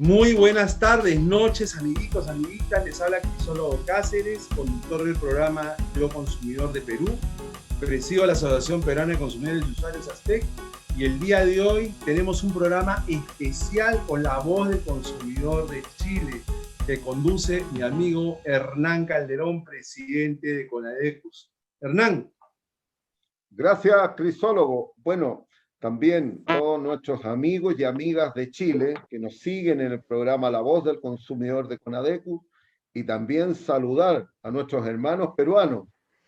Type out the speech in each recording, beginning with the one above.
Muy buenas tardes, noches, amiguitos, amiguitas. Les habla Crisólogo Cáceres, conductor del programa Yo Consumidor de Perú. Presido a la Asociación Peruana de Consumidores y Usuarios ASTEC. Y el día de hoy tenemos un programa especial con la voz del consumidor de Chile, que conduce mi amigo Hernán Calderón, presidente de CONADECUS. Hernán. Gracias, Crisólogo. Bueno, también todos nuestros amigos y amigas de Chile que nos siguen en el programa La Voz del Consumidor de CONADECUS, y también saludar a nuestros hermanos peruanos,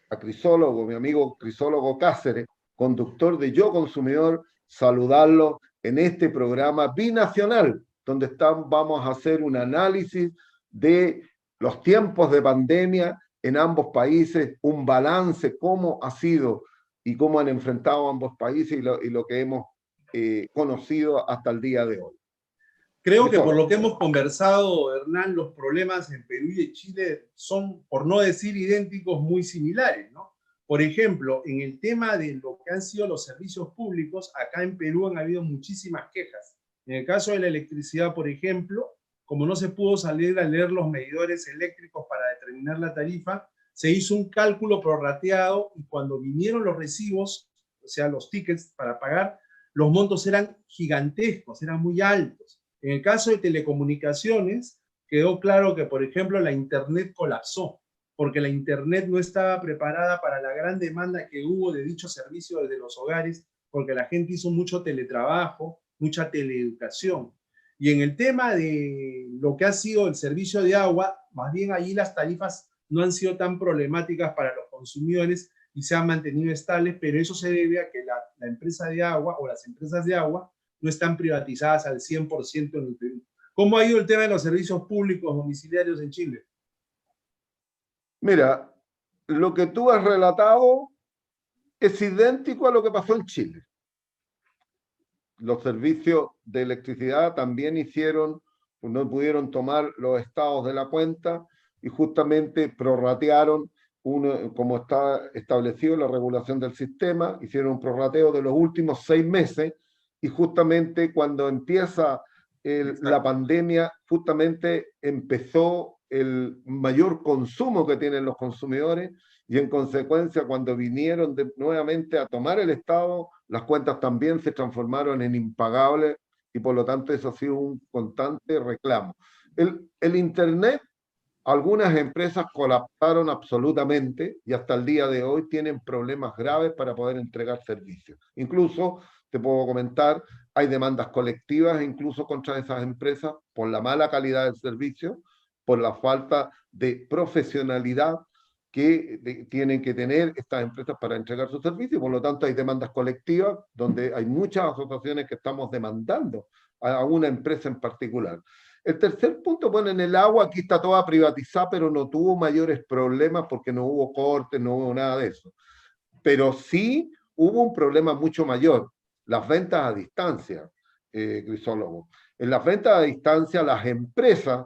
a Crisólogo, mi amigo Crisólogo Cáceres, conductor de Yo Consumidor, saludarlo en este programa binacional, donde vamos a hacer un análisis de los tiempos de pandemia en ambos países, un balance, cómo ha sido y cómo han enfrentado ambos países y lo que hemos conocido hasta el día de hoy. Creo que por lo que hemos conversado, Hernán, los problemas en Perú y en Chile son, por no decir idénticos, muy similares, ¿no? Por ejemplo, en el tema de lo que han sido los servicios públicos, acá en Perú han habido muchísimas quejas. En el caso de la electricidad, por ejemplo, como no se pudo salir a leer los medidores eléctricos para determinar la tarifa, se hizo un cálculo prorrateado y cuando vinieron los recibos, o sea, los tickets para pagar, los montos eran gigantescos, eran muy altos. En el caso de telecomunicaciones, quedó claro que, por ejemplo, la Internet colapsó, porque la Internet no estaba preparada para la gran demanda que hubo de dicho servicio desde los hogares, porque la gente hizo mucho teletrabajo, mucha teleeducación. Y en el tema de lo que ha sido el servicio de agua, más bien allí las tarifas no han sido tan problemáticas para los consumidores y se han mantenido estables, pero eso se debe a que la empresa de agua o las empresas de agua no están privatizadas al 100% en el Perú. ¿Cómo ha ido el tema de los servicios públicos domiciliarios en Chile? Mira, lo que tú has relatado es idéntico a lo que pasó en Chile. Los servicios de electricidad también no pudieron tomar los estados de la cuenta y justamente prorratearon, como está establecido en la regulación del sistema, hicieron un prorrateo de los últimos 6 meses y justamente cuando empieza la pandemia, justamente empezó el mayor consumo que tienen los consumidores y en consecuencia cuando vinieron nuevamente a tomar el Estado, las cuentas también se transformaron en impagables y por lo tanto eso ha sido un constante reclamo. El Internet, algunas empresas colapsaron absolutamente y hasta el día de hoy tienen problemas graves para poder entregar servicios. Incluso, te puedo comentar, hay demandas colectivas incluso contra esas empresas por la mala calidad del servicio, por la falta de profesionalidad que tienen que tener estas empresas para entregar sus servicios. Por lo tanto, hay demandas colectivas donde hay muchas asociaciones que estamos demandando a una empresa en particular. El tercer punto, bueno, en el agua aquí está toda privatizada, pero no tuvo mayores problemas porque no hubo cortes, no hubo nada de eso. Pero sí hubo un problema mucho mayor, las ventas a distancia, Crisólogo. En las ventas a distancia, las empresas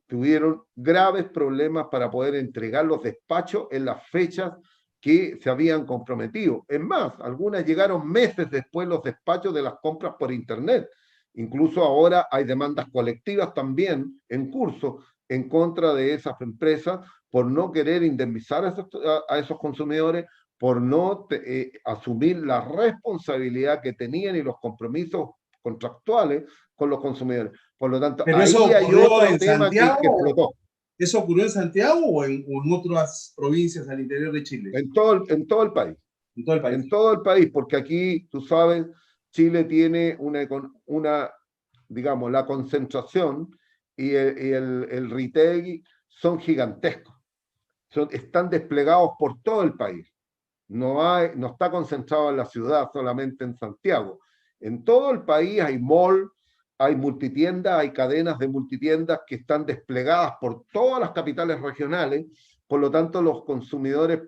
tuvieron graves problemas para poder entregar los despachos en las fechas que se habían comprometido. Es más, algunas llegaron meses después los despachos de las compras por Internet. Incluso ahora hay demandas colectivas también en curso en contra de esas empresas por no querer indemnizar a esos consumidores, por no asumir la responsabilidad que tenían y los compromisos contractuales con los consumidores. Por lo tanto, ¿Pero ahí eso hay ocurrió otro en tema que explotó. ¿Eso ocurrió en Santiago o en otras provincias al interior de Chile? En todo el país. En todo el país. En todo el país, porque aquí, tú sabes, Chile tiene digamos, la concentración y el retail son gigantescos. Están desplegados por todo el país. No está concentrado en la ciudad, solamente en Santiago. En todo el país hay mall, hay multitiendas, hay cadenas de multitiendas que están desplegadas por todas las capitales regionales. Por lo tanto, los consumidores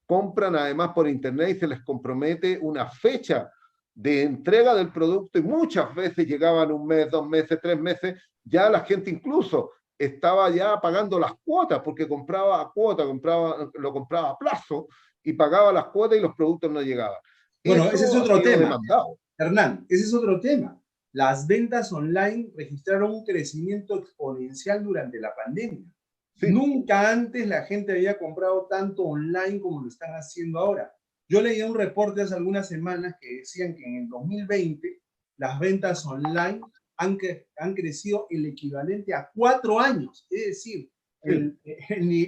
compran además por internet y se les compromete una fecha de entrega del producto y muchas veces llegaban 1 mes, 2 meses, 3 meses, ya la gente incluso estaba ya pagando las cuotas porque compraba a cuota, lo compraba a plazo y pagaba las cuotas y los productos no llegaban. Bueno, ese es Eso ha otro sido tema, demandado. Hernán, ese es otro tema. las ventas online registraron un crecimiento exponencial durante la pandemia. Sí. Nunca antes la gente había comprado tanto online como lo están haciendo ahora. Yo leí un reporte hace algunas semanas que decían que en el 2020 las ventas online han crecido el equivalente a 4 años. Es decir,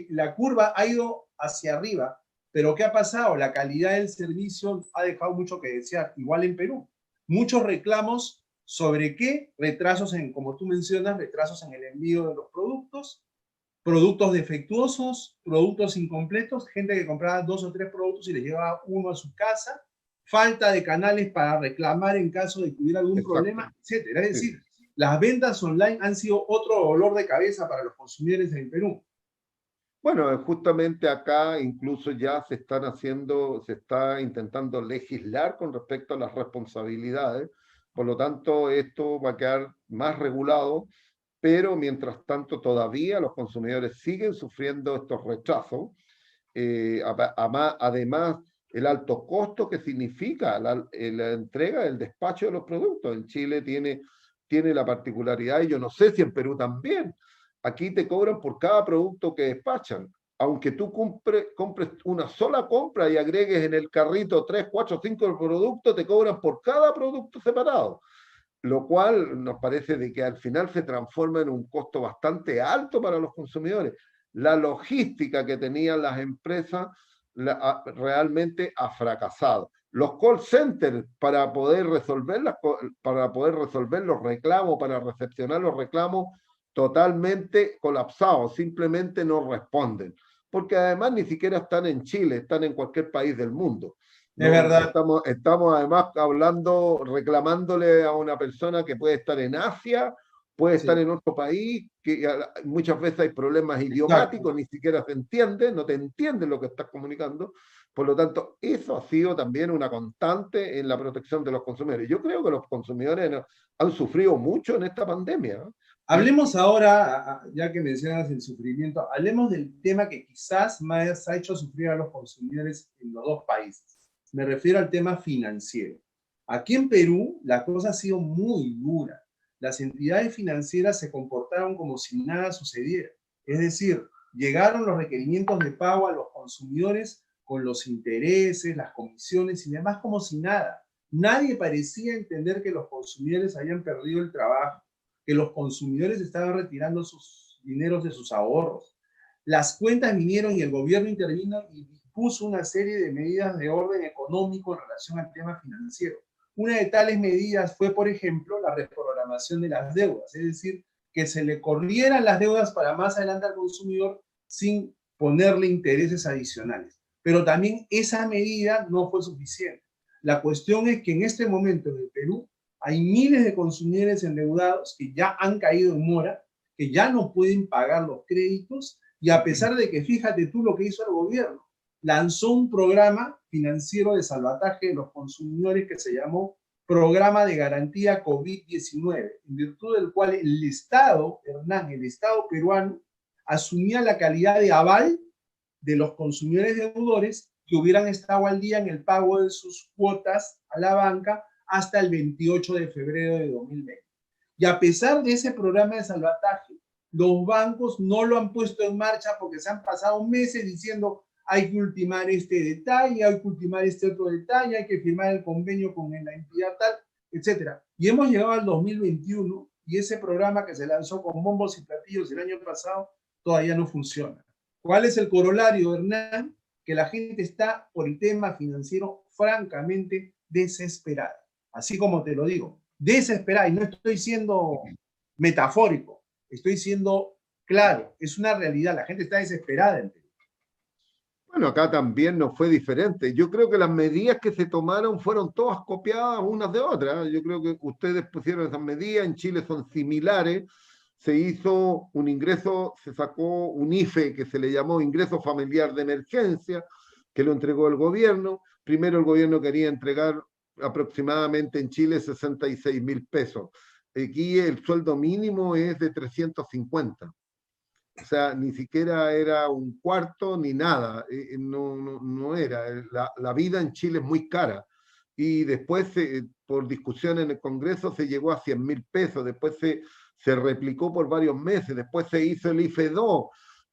la curva ha ido hacia arriba. Pero ¿qué ha pasado? La calidad del servicio ha dejado mucho que desear, igual en Perú. Muchos reclamos sobre qué, retrasos como tú mencionas, retrasos en el envío de los productos, productos defectuosos, productos incompletos, gente que compraba 2 o 3 productos y les llevaba uno a su casa, falta de canales para reclamar en caso de que hubiera algún problema, etcétera. Es decir, las ventas online han sido otro dolor de cabeza para los consumidores en Perú. Bueno, justamente acá incluso ya se está intentando legislar con respecto a las responsabilidades, por lo tanto esto va a quedar más regulado, pero mientras tanto todavía los consumidores siguen sufriendo estos retrasos, además el alto costo que significa la entrega, el despacho de los productos. En Chile tiene la particularidad, y yo no sé si en Perú también, aquí te cobran por cada producto que despachan. Aunque tú compres una sola compra y agregues en el carrito 3, 4, 5 productos, te cobran por cada producto separado. Lo cual nos parece de que al final se transforma en un costo bastante alto para los consumidores. La logística que tenían las empresas realmente ha fracasado. Los call centers para poder resolver los reclamos, para recepcionar los reclamos, totalmente colapsados, simplemente no responden, porque además ni siquiera están en Chile, están en cualquier país del mundo. Es verdad. Estamos además reclamándole a una persona que puede estar en Asia, puede estar en otro país, que muchas veces hay problemas idiomáticos, ni siquiera se entiende, no te entienden lo que estás comunicando. Por lo tanto, eso ha sido también una constante en la protección de los consumidores. Yo creo que los consumidores han sufrido mucho en esta pandemia. Hablemos ahora, ya que mencionas el sufrimiento, hablemos del tema que quizás más ha hecho sufrir a los consumidores en los dos países. Me refiero al tema financiero. Aquí en Perú la cosa ha sido muy dura. Las entidades financieras se comportaron como si nada sucediera. Es decir, llegaron los requerimientos de pago a los consumidores con los intereses, las comisiones y demás como si nada. Nadie parecía entender que los consumidores habían perdido el trabajo, que los consumidores estaban retirando sus dineros de sus ahorros. Las cuentas vinieron y el gobierno intervino y puso una serie de medidas de orden económico en relación al tema financiero. Una de tales medidas fue, por ejemplo, la reprogramación de las deudas, es decir, que se le corrieran las deudas para más adelante al consumidor sin ponerle intereses adicionales. Pero también esa medida no fue suficiente. La cuestión es que en este momento en el Perú hay miles de consumidores endeudados que ya han caído en mora, que ya no pueden pagar los créditos, y a pesar de que, fíjate tú lo que hizo el gobierno, lanzó un programa financiero de salvataje de los consumidores que se llamó Programa de Garantía COVID-19, en virtud del cual el Estado, Hernán, el Estado peruano, asumía la calidad de aval de los consumidores deudores que hubieran estado al día en el pago de sus cuotas a la banca hasta el 28 de febrero de 2020. Y a pesar de ese programa de salvataje, los bancos no lo han puesto en marcha porque se han pasado meses diciendo hay que ultimar este detalle, hay que ultimar este otro detalle, hay que firmar el convenio con la entidad tal, etc. Y hemos llegado al 2021 y ese programa que se lanzó con bombos y platillos el año pasado todavía no funciona. ¿Cuál es el corolario, Hernán? Que la gente está por el tema financiero francamente desesperada. Así como te lo digo, desesperada. Y no estoy siendo metafórico, estoy siendo claro. Es una realidad, la gente está desesperada en Perú. Bueno, acá también no fue diferente. Yo creo que las medidas que se tomaron fueron todas copiadas unas de otras. Yo creo que ustedes pusieron esas medidas, en Chile son similares. Se hizo un ingreso, se sacó un IFE que se le llamó ingreso familiar de emergencia, que lo entregó el gobierno. Primero el gobierno quería entregar aproximadamente en Chile 66.000 pesos. Aquí el sueldo mínimo es de 350. O sea, ni siquiera era un cuarto ni nada, no era. La vida en Chile es muy cara. Y después por discusión en el Congreso se llegó a 100.000 pesos, después se replicó por varios meses, después se hizo el IFE 2,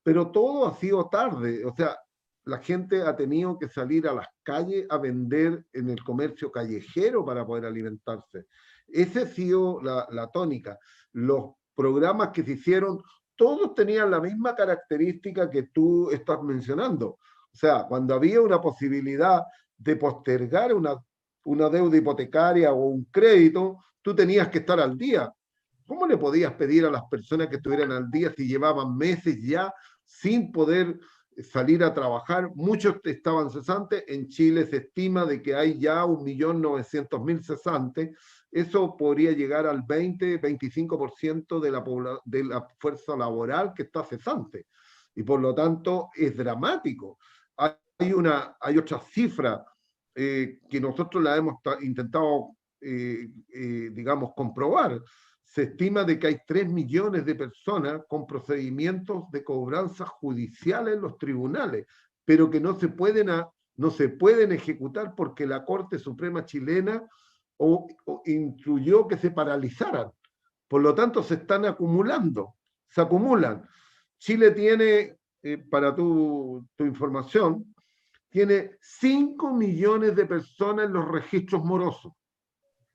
pero todo ha sido tarde. O sea, la gente ha tenido que salir a las calles a vender en el comercio callejero para poder alimentarse. Esa ha sido la tónica. Los programas que se hicieron, todos tenían la misma característica que tú estás mencionando. O sea, cuando había una posibilidad de postergar una deuda hipotecaria o un crédito, tú tenías que estar al día. ¿Cómo le podías pedir a las personas que estuvieran al día si llevaban meses ya sin poder salir a trabajar? Muchos estaban cesantes. En Chile se estima de que hay ya 1.900.000 cesantes. Eso podría llegar al 20-25% de la fuerza laboral que está cesante. Y por lo tanto es dramático. Hay otra cifra que nosotros la hemos intentado, digamos, comprobar. Se estima de que hay 3 millones de personas con procedimientos de cobranza judiciales en los tribunales, pero que no se pueden ejecutar porque la Corte Suprema chilena instruyó que se paralizaran. Por lo tanto, se están acumulando, se acumulan. Chile tiene, para tu información, tiene 5 millones de personas en los registros morosos.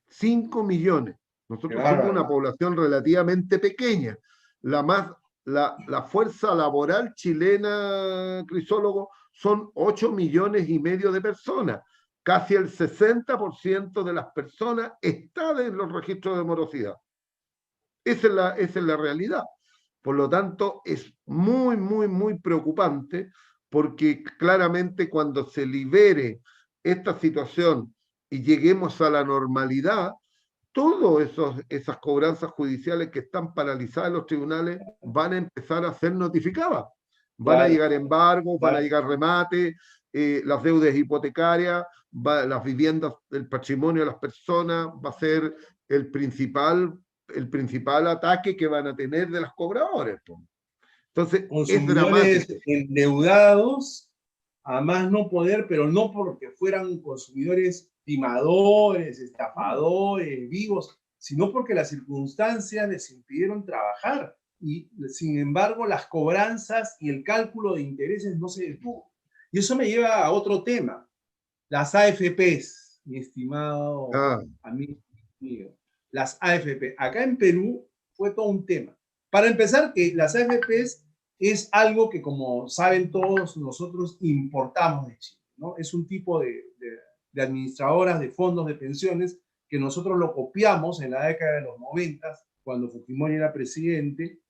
5 millones. Nosotros somos una población relativamente pequeña. La fuerza laboral chilena, Crisólogo, son 8 millones y medio de personas. Casi el 60% de las personas está en los registros de morosidad. Esa es la realidad. Por lo tanto, es muy, muy, muy preocupante porque claramente cuando se libere esta situación y lleguemos a la normalidad, todas esas cobranzas judiciales que están paralizadas en los tribunales van a empezar a ser notificadas. Van a llegar embargos, van a llegar remates, las deudas hipotecarias, las viviendas, el patrimonio de las personas va a ser el principal ataque que van a tener de las cobradoras. Entonces, es dramático. Endeudados a más no poder, pero no porque fueran consumidores timadores, estafadores, vivos, sino porque las circunstancias les impidieron trabajar y, sin embargo, las cobranzas y el cálculo de intereses no se detuvo. Y eso me lleva a otro tema, las AFPs, mi estimado amigo mío. Las AFP. Acá en Perú fue todo un tema. Para empezar, que las AFPs es algo que, como saben todos, nosotros importamos de Chile, ¿no? Es un tipo de administradoras de fondos de pensiones que nosotros lo copiamos en la década de los 90, cuando Fujimori era presidente,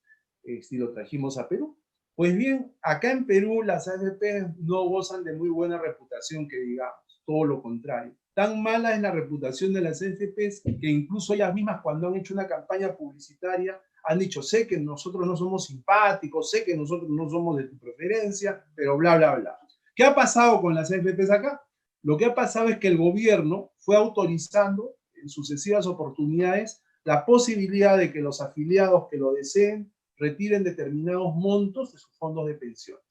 y lo trajimos a Perú. Pues bien, acá en Perú las AFP no gozan de muy buena reputación, que digamos, todo lo contrario. Tan mala es la reputación de las AFPs que incluso ellas mismas, cuando han hecho una campaña publicitaria, han dicho: sé que nosotros no somos simpáticos, sé que nosotros no somos de tu preferencia, pero bla, bla, bla. ¿Qué ha pasado con las AFPs acá? Lo que ha pasado es que el gobierno fue autorizando en sucesivas oportunidades la posibilidad de que los afiliados que lo deseen retiren determinados montos de sus fondos de pensiones.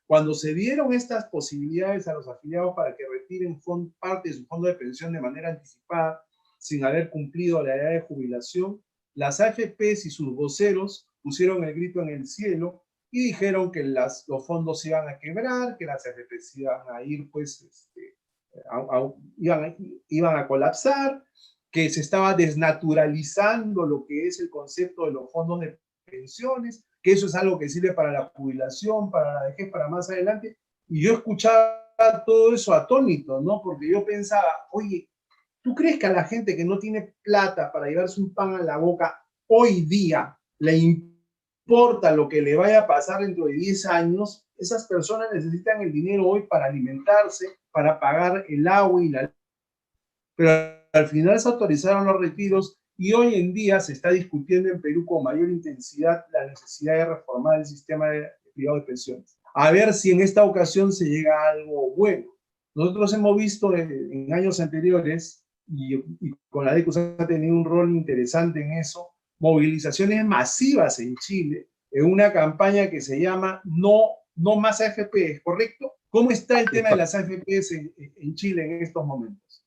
Cuando se dieron estas posibilidades a los afiliados para que retiren parte de su fondo de pensión de manera anticipada, sin haber cumplido la edad de jubilación, las AFPs y sus voceros pusieron el grito en el cielo y dijeron que los fondos se iban a quebrar, que las AFPs iban a ir, pues, iban a colapsar, que se estaba desnaturalizando lo que es el concepto de los fondos de pensiones, que eso es algo que sirve para la jubilación, para la vejez, para más adelante. Y yo escuchaba todo eso atónito, ¿no? Porque yo pensaba: oye, ¿tú crees que a la gente que no tiene plata para llevarse un pan a la boca hoy día le importa lo que le vaya a pasar dentro de 10 años? Esas personas necesitan el dinero hoy para alimentarse, para pagar el agua y la luz. Pero al final se autorizaron los retiros y hoy en día se está discutiendo en Perú con mayor intensidad la necesidad de reformar el sistema privado de pensiones. A ver si en esta ocasión se llega a algo bueno. Nosotros hemos visto en años anteriores, y con la DECUS ha tenido un rol interesante en eso, movilizaciones masivas en Chile, en una campaña que se llama No Más AFP, ¿correcto? ¿Cómo está el tema de las AFPs en Chile en estos momentos?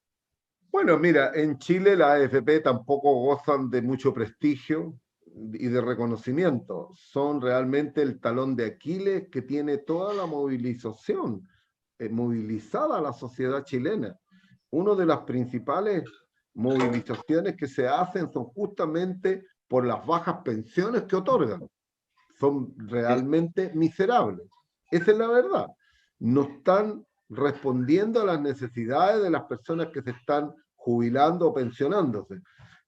Bueno, mira, en Chile las AFP tampoco gozan de mucho prestigio y de reconocimiento. Son realmente el talón de Aquiles que tiene toda la movilización, movilizada a la sociedad chilena. Una de las principales movilizaciones que se hacen son justamente por las bajas pensiones que otorgan. Son realmente miserables. Esa es la verdad. No están respondiendo a las necesidades de las personas que se están jubilando o pensionándose.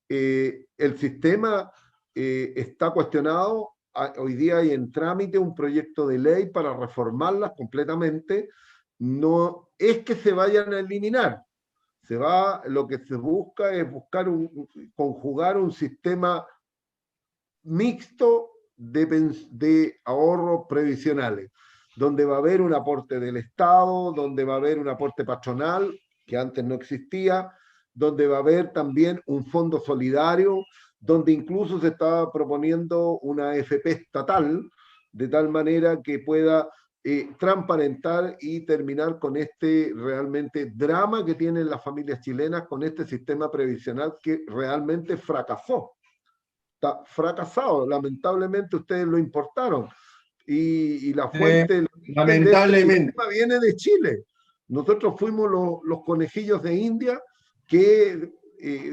El sistema está cuestionado. Hoy día hay en trámite un proyecto de ley para reformarlas completamente. No es que se vayan a eliminar. Lo que se busca es conjugar un sistema mixto de ahorros previsionales, donde va a haber un aporte del Estado, donde va a haber un aporte patronal, que antes no existía, donde va a haber también un fondo solidario, donde incluso se está proponiendo una AFP estatal, de tal manera que pueda transparentar y terminar con este realmente drama que tienen las familias chilenas con este sistema previsional que realmente fracasó. Está fracasado. Lamentablemente ustedes lo importaron y la fuente de este Lamentablemente. sistema viene de Chile. Nosotros fuimos los conejillos de India que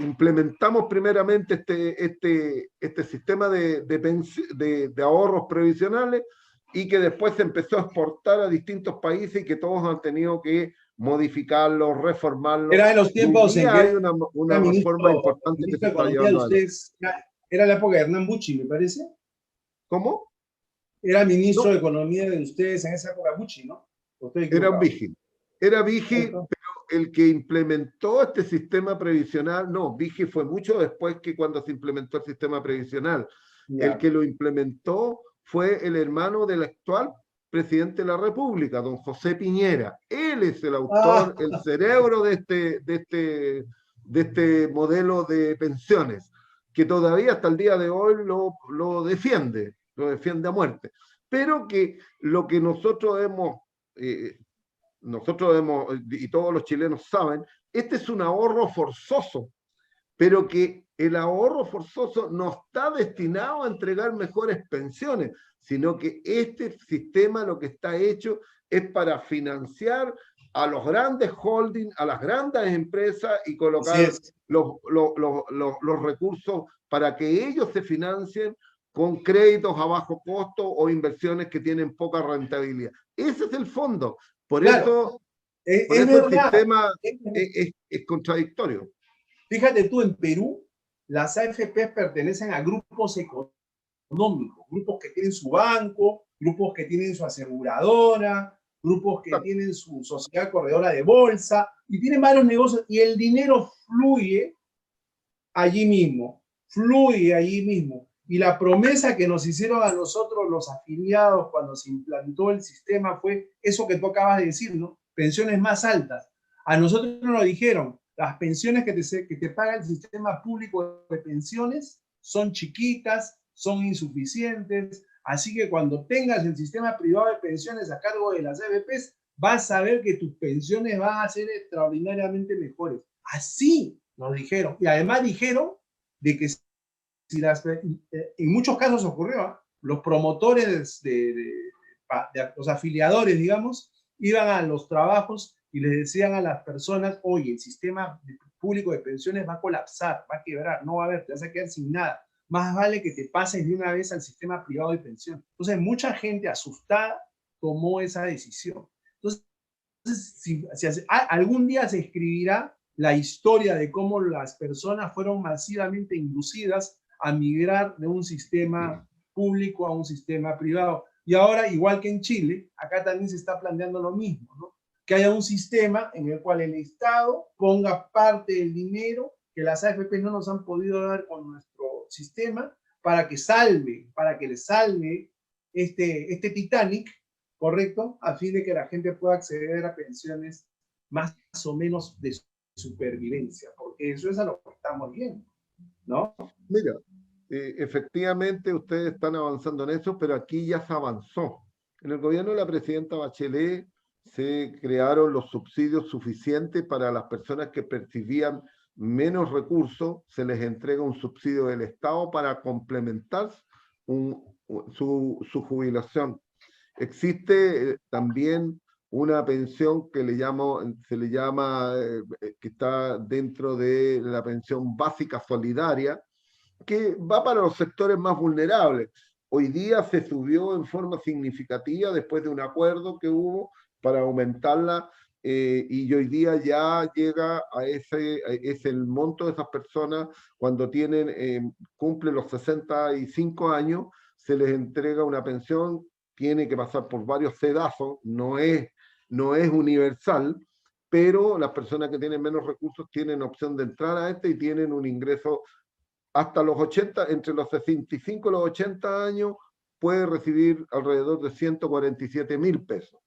implementamos primeramente este sistema de ahorros previsionales y que después se empezó a exportar a distintos países y que todos han tenido que modificarlo, reformarlo. Era de los Y hoy tiempos en día que hay era una reforma importante que ministro se de está Economía de llevando adelante. ustedes. Era la época de Hernán Bucci, me parece. ¿Cómo? Era ministro No, de Economía de ustedes en esa época, Bucci, ¿no? ¿O estoy era un equivocado? vigil. Era Vigi, ¿Cierto? pero el que implementó este sistema previsional, no, Vigi fue mucho después que cuando se implementó el sistema previsional. El Ya. que lo implementó fue el hermano del actual presidente de la República, don José Piñera. Él es el Ah, autor, el cerebro de este modelo de pensiones, que todavía hasta el día de hoy lo defiende a muerte. Pero que lo que eh, nosotros hemos, y todos los chilenos saben, este es un ahorro forzoso, pero que el ahorro forzoso no está destinado a entregar mejores pensiones, sino que este sistema lo que está hecho es para financiar a los grandes holdings, a las grandes empresas y así colocar es. los recursos para que ellos se financien con créditos a bajo costo o inversiones que tienen poca rentabilidad. Ese es el fondo. Por Claro, eso, por es eso el verdad. sistema es contradictorio. Fíjate tú, en Perú, las AFP pertenecen a grupos económicos, grupos que tienen su banco, grupos que tienen su aseguradora, grupos que tienen su sociedad corredora de bolsa y tienen varios negocios y el dinero fluye allí mismo. Y la promesa que nos hicieron a nosotros los afiliados cuando se implantó el sistema fue eso que tú acabas de decir, ¿no? Pensiones más altas. A nosotros nos lo dijeron, las pensiones que te paga el sistema público de pensiones son chiquitas, son insuficientes, así que cuando tengas el sistema privado de pensiones a cargo de las AFPs, vas a ver que tus pensiones van a ser extraordinariamente mejores. Así nos dijeron. Y además dijeron de que si en muchos casos ocurrió, los promotores los afiliadores, digamos, iban a los trabajos y les decían a las personas, oye, el sistema público de pensiones va a colapsar, va a quebrar, no va a haber, te vas a quedar sin nada. Más vale que te pases de una vez al sistema privado de pensión. Entonces, mucha gente asustada tomó esa decisión. Entonces, algún día se escribirá la historia de cómo las personas fueron masivamente inducidas a migrar de un sistema público a un sistema privado. Y ahora, igual que en Chile, acá también se está planteando lo mismo, ¿no? Que haya un sistema en el cual el Estado ponga parte del dinero que las AFP no nos han podido dar con nuestro sistema para que le salve este Titanic, ¿correcto? A fin de que la gente pueda acceder a pensiones más o menos de supervivencia, porque eso es a lo que estamos viendo, ¿no? Mira, efectivamente ustedes están avanzando en eso, pero aquí ya se avanzó. En el gobierno de la presidenta Bachelet se crearon los subsidios suficientes para las personas que percibían menos recursos, se les entrega un subsidio del Estado para complementar su jubilación. Existe también una pensión que se le llama, que está dentro de la pensión básica solidaria, que va para los sectores más vulnerables. Hoy día se subió en forma significativa después de un acuerdo que hubo para aumentarla, y hoy día ya llega es el monto de esas personas cuando cumplen los 65 años, se les entrega una pensión, tiene que pasar por varios sedazos, no es universal, pero las personas que tienen menos recursos tienen opción de entrar a y tienen un ingreso hasta los 80, entre los 65 y los 80 años, puede recibir alrededor de 147.000 pesos.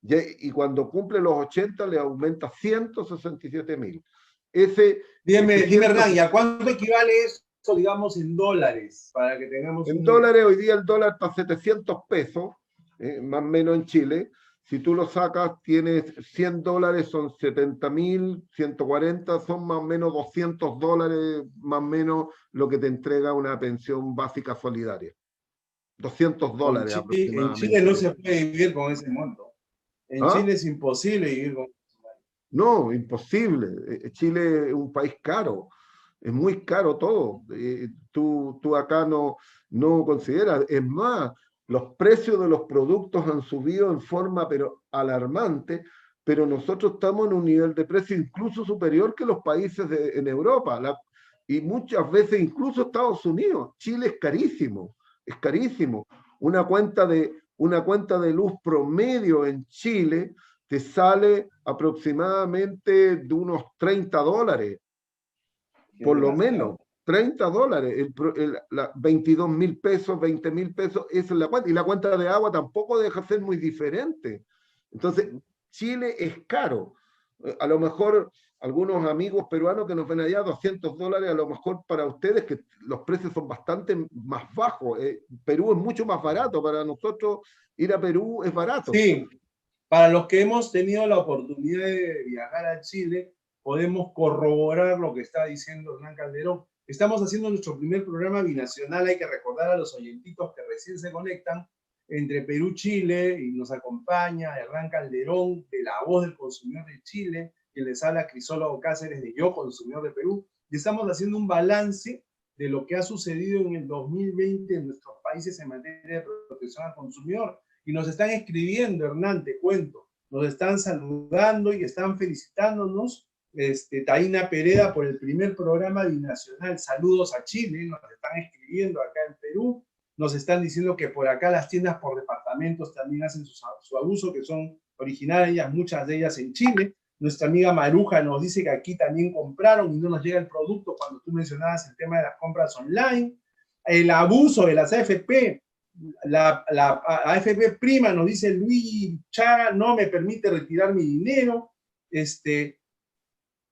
Y cuando cumple los 80, le aumenta 167.000. Dime, Hernán, ¿y a cuánto equivale eso, digamos, en dólares? Para que tengamos en dólares, hoy día el dólar está a 700 pesos, más o menos en Chile. Si tú lo sacas, tienes $100, son 70.000, 140, son más o menos $200, más o menos lo que te entrega una pensión básica solidaria. $200 aproximadamente. En Chile no se puede vivir con ese monto. En Chile es imposible vivir con eso. No, imposible. Chile es un país caro. Es muy caro todo. Tú acá no consideras. Es más, los precios de los productos han subido en forma pero alarmante, pero nosotros estamos en un nivel de precio incluso superior que los países en Europa, y muchas veces incluso Estados Unidos. Chile es carísimo, es carísimo. Una cuenta de luz promedio en Chile te sale aproximadamente de unos $30, por lo menos. $30, 22.000 pesos, 20.000 pesos, esa es la cuenta. Y la cuenta de agua tampoco deja de ser muy diferente. Entonces, Chile es caro. A lo mejor algunos amigos peruanos que nos ven allá, $200, a lo mejor para ustedes, que los precios son bastante más bajos. Perú es mucho más barato. Para nosotros ir a Perú es barato. Sí, para los que hemos tenido la oportunidad de viajar a Chile, podemos corroborar lo que está diciendo Hernán Calderón. Estamos haciendo nuestro primer programa binacional. Hay que recordar a los oyentitos que recién se conectan entre Perú y Chile, y nos acompaña Hernán Calderón, de La Voz del Consumidor de Chile, quien les habla Crisólogo Cáceres, de Yo, Consumidor de Perú, y estamos haciendo un balance de lo que ha sucedido en el 2020 en nuestros países en materia de protección al consumidor. Y nos están escribiendo, Hernán, te cuento, nos están saludando y están felicitándonos. Taina Pereda por el primer programa binacional. Saludos a Chile, nos están escribiendo acá en Perú. Nos están diciendo que por acá las tiendas por departamentos también hacen su abuso, que son originarias, muchas de ellas en Chile. Nuestra amiga Maruja nos dice que aquí también compraron y no nos llega el producto cuando tú mencionabas el tema de las compras online. El abuso de las AFP. La AFP prima, nos dice Luis Chaga, no me permite retirar mi dinero.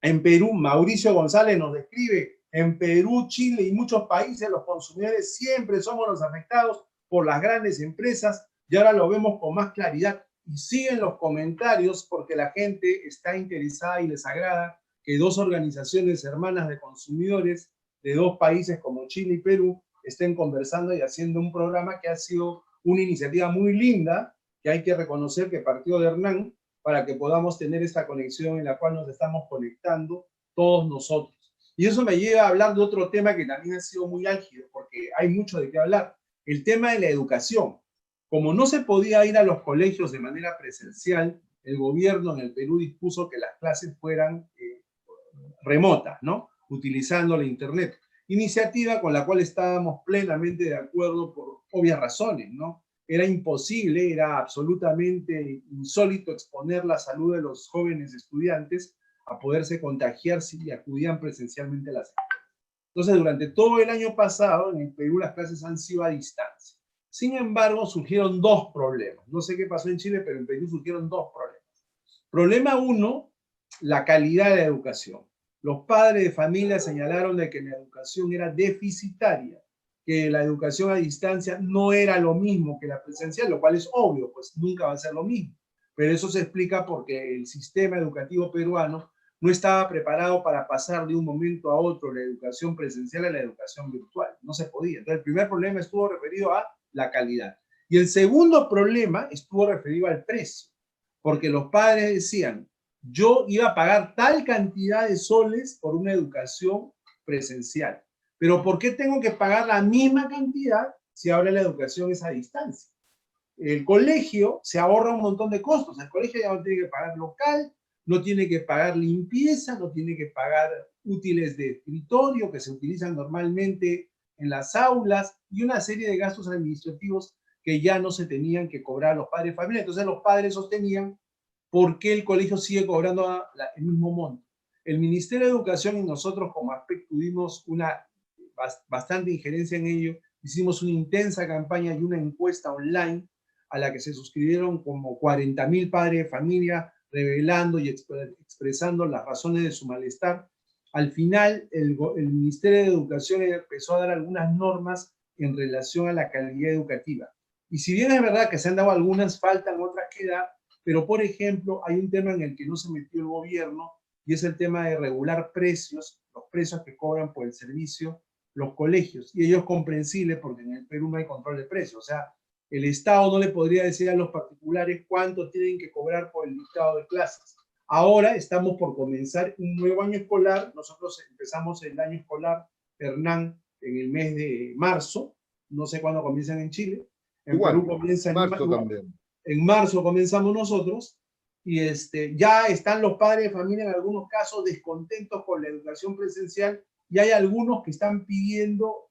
En Perú, Mauricio González nos describe, en Perú, Chile y muchos países los consumidores siempre somos los afectados por las grandes empresas, y ahora lo vemos con más claridad. Y siguen los comentarios porque la gente está interesada y les agrada que dos organizaciones hermanas de consumidores de dos países como Chile y Perú estén conversando y haciendo un programa que ha sido una iniciativa muy linda, que hay que reconocer que partió de Hernán, para que podamos tener esta conexión en la cual nos estamos conectando todos nosotros. Y eso me lleva a hablar de otro tema que también ha sido muy álgido, porque hay mucho de qué hablar, el tema de la educación. Como no se podía ir a los colegios de manera presencial, el gobierno en el Perú dispuso que las clases fueran remotas, ¿no? Utilizando la internet. Iniciativa con la cual estábamos plenamente de acuerdo por obvias razones, ¿no? Era imposible, era absolutamente insólito exponer la salud de los jóvenes estudiantes a poderse contagiar si acudían presencialmente a las escuelas. Entonces, durante todo el año pasado, en el Perú las clases han sido a distancia. Sin embargo, surgieron dos problemas. No sé qué pasó en Chile, pero en Perú surgieron dos problemas. Problema uno, la calidad de la educación. Los padres de familia señalaron de que la educación era deficitaria, que la educación a distancia no era lo mismo que la presencial, lo cual es obvio, pues nunca va a ser lo mismo. Pero eso se explica porque el sistema educativo peruano no estaba preparado para pasar de un momento a otro la educación presencial a la educación virtual. No se podía. Entonces, el primer problema estuvo referido a la calidad. Y el segundo problema estuvo referido al precio, porque los padres decían, yo iba a pagar tal cantidad de soles por una educación presencial, pero ¿por qué tengo que pagar la misma cantidad si ahora la educación es a distancia? El colegio se ahorra un montón de costos. El colegio ya no tiene que pagar local, no tiene que pagar limpieza, no tiene que pagar útiles de escritorio que se utilizan normalmente en las aulas y una serie de gastos administrativos que ya no se tenían que cobrar a los padres de familia. Entonces los padres sostenían por qué el colegio sigue cobrando el mismo monto. El Ministerio de Educación y nosotros como ASPEC tuvimos una bastante injerencia en ello. Hicimos una intensa campaña y una encuesta online a la que se suscribieron como 40.000 padres de familia, revelando y expresando las razones de su malestar. Al final, el Ministerio de Educación empezó a dar algunas normas en relación a la calidad educativa. Y si bien es verdad que se han dado algunas, faltan otras que dar, pero por ejemplo, hay un tema en el que no se metió el gobierno y es el tema de regular precios, los precios que cobran por el servicio los colegios. Y ello es comprensible porque en el Perú no hay control de precios. O sea, el Estado no le podría decir a los particulares cuánto tienen que cobrar por el dictado de clases. Ahora estamos por comenzar un nuevo año escolar. Nosotros empezamos el año escolar, Hernán, en el mes de marzo. No sé cuándo comienzan en Chile. En Igual, Perú comienza marzo también. En marzo comenzamos nosotros. Y ya están los padres de familia en algunos casos descontentos con la educación presencial y hay algunos que están pidiendo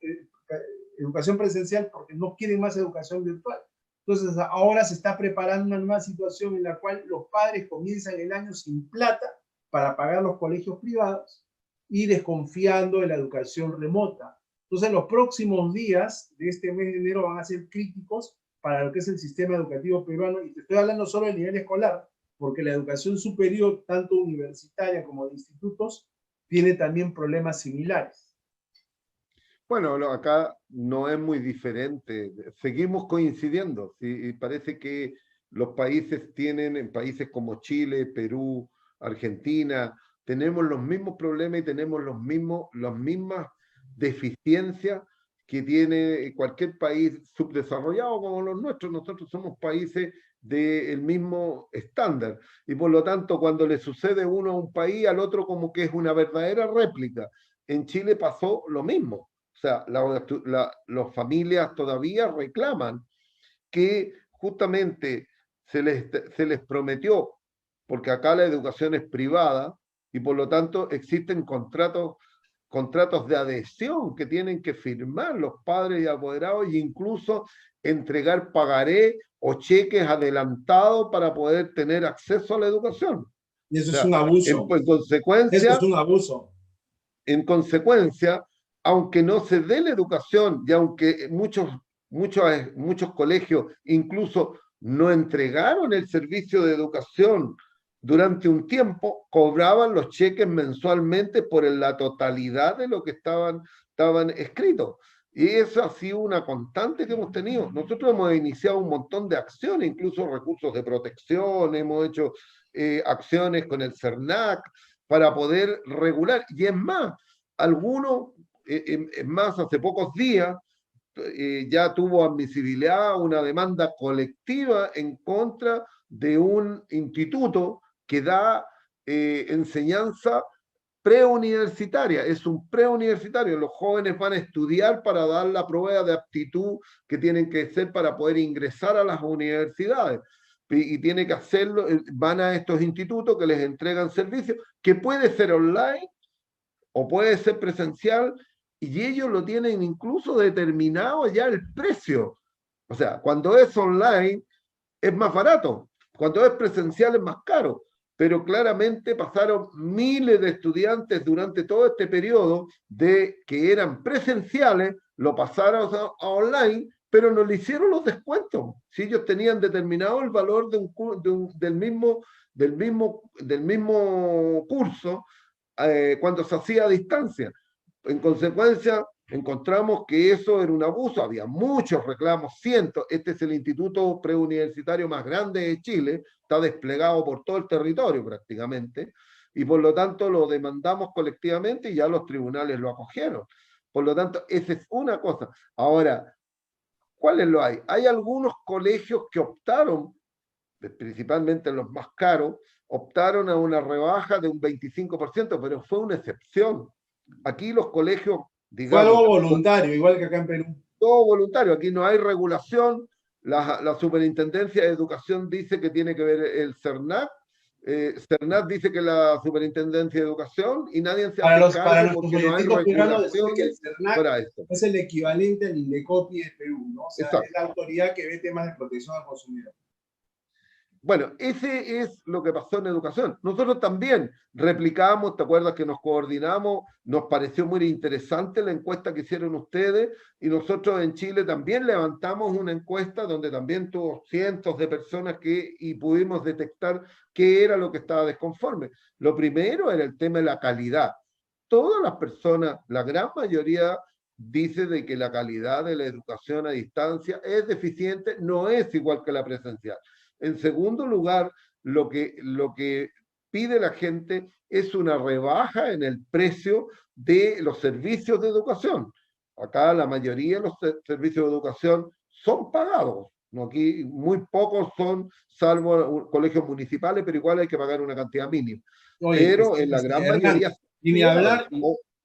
educación presencial porque no quieren más educación virtual. Entonces ahora se está preparando una nueva situación en la cual los padres comienzan el año sin plata para pagar los colegios privados y desconfiando de la educación remota. Entonces los próximos días de este mes de enero van a ser críticos para lo que es el sistema educativo peruano, y te estoy hablando solo del nivel escolar, porque la educación superior, tanto universitaria como de institutos, tiene también problemas similares. Bueno, acá no es muy diferente. Seguimos coincidiendo. ¿Sí? Y parece que los países tienen, en países como Chile, Perú, Argentina, tenemos los mismos problemas y tenemos las mismas deficiencias que tiene cualquier país subdesarrollado como los nuestros. Nosotros somos países del mismo estándar. Y por lo tanto, cuando le sucede uno a un país, al otro como que es una verdadera réplica. En Chile pasó lo mismo. O sea, las familias todavía reclaman que justamente se les prometió, porque acá la educación es privada y por lo tanto existen contratos de adhesión que tienen que firmar los padres y apoderados e incluso entregar pagaré o cheques adelantados para poder tener acceso a la educación. Y eso O es sea, un abuso. en Eso consecuencia, es un abuso. en consecuencia, aunque no se dé la educación y aunque muchos colegios incluso no entregaron el servicio de educación durante un tiempo, cobraban los cheques mensualmente por la totalidad de lo que estaban escritos. Y eso ha sido una constante que hemos tenido. Nosotros hemos iniciado un montón de acciones, incluso recursos de protección, hemos hecho acciones con el CERNAC para poder regular. Y es más, algunos, es más, hace pocos días ya tuvo admisibilidad una demanda colectiva en contra de un instituto que da enseñanza preuniversitaria. Es un preuniversitario. Los jóvenes van a estudiar para dar la prueba de aptitud que tienen que hacer para poder ingresar a las universidades. Y tiene que hacerlo, van a estos institutos que les entregan servicios, que puede ser online o puede ser presencial, y ellos lo tienen incluso determinado ya el precio. O sea, cuando es online es más barato, cuando es presencial es más caro, pero claramente pasaron miles de estudiantes durante todo este periodo de que eran presenciales, lo pasaron a online, pero no le hicieron los descuentos. Si ellos tenían determinado el valor del mismo curso, cuando se hacía a distancia. En consecuencia, encontramos que eso era un abuso, había muchos reclamos, cientos. Este es el instituto preuniversitario más grande de Chile, está desplegado por todo el territorio prácticamente, y por lo tanto lo demandamos colectivamente y ya los tribunales lo acogieron. Por lo tanto, esa es una cosa. Ahora, ¿cuáles lo hay? Hay algunos colegios que optaron, principalmente los más caros, optaron a una rebaja de un 25%, pero fue una excepción. Aquí los colegios, Fue digamos, algo voluntario, igual que acá en Perú. todo voluntario, aquí no hay regulación, la Superintendencia de Educación dice que tiene que ver el CERNAC, CERNAC dice que la Superintendencia de Educación y nadie se hace Para cargo nuestros porque no hay oyentes peruanos, decirle que el regulaciones CERNAC para esto. es el equivalente al INDECOPI de Perú, ¿no? O sea, es Exacto. la autoridad que ve temas de protección al consumidor. Bueno, ese es lo que pasó en educación. Nosotros también replicamos, ¿te acuerdas que nos coordinamos? Nos pareció muy interesante la encuesta que hicieron ustedes y nosotros en Chile también levantamos una encuesta donde también tuvo cientos de personas y pudimos detectar qué era lo que estaba desconforme. Lo primero era el tema de la calidad. Todas las personas, la gran mayoría dice de que la calidad de la educación a distancia es deficiente, no es igual que la presencial. En segundo lugar, lo que pide la gente es una rebaja en el precio de los servicios de educación. Acá la mayoría de los servicios de educación son pagados. ¿No? Aquí muy pocos son, salvo colegios municipales, pero igual hay que pagar una cantidad mínima. Oye, Pero en la gran Hernán, mayoría son y ni privados hablar,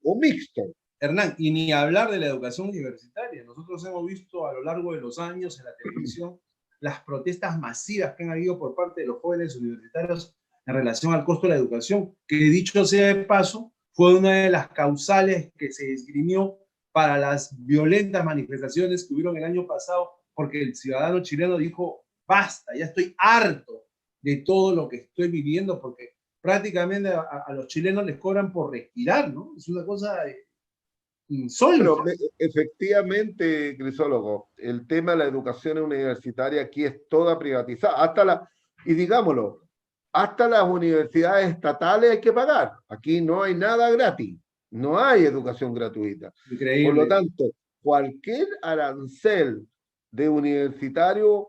o mixtos. Hernán, y ni hablar de la educación universitaria. Nosotros hemos visto a lo largo de los años en la televisión las protestas masivas que han habido por parte de los jóvenes universitarios en relación al costo de la educación, que dicho sea de paso, fue una de las causales que se esgrimió para las violentas manifestaciones que hubieron el año pasado, porque el ciudadano chileno dijo, basta, ya estoy harto de todo lo que estoy viviendo, porque prácticamente a los chilenos les cobran por respirar, ¿no? Es una cosa insólita. Bueno, efectivamente, Crisólogo, el tema de la educación universitaria aquí es toda privatizada. Y digámoslo, hasta las universidades estatales hay que pagar. Aquí no hay nada gratis, no hay educación gratuita. Por lo Increíble. tanto, cualquier arancel de universitario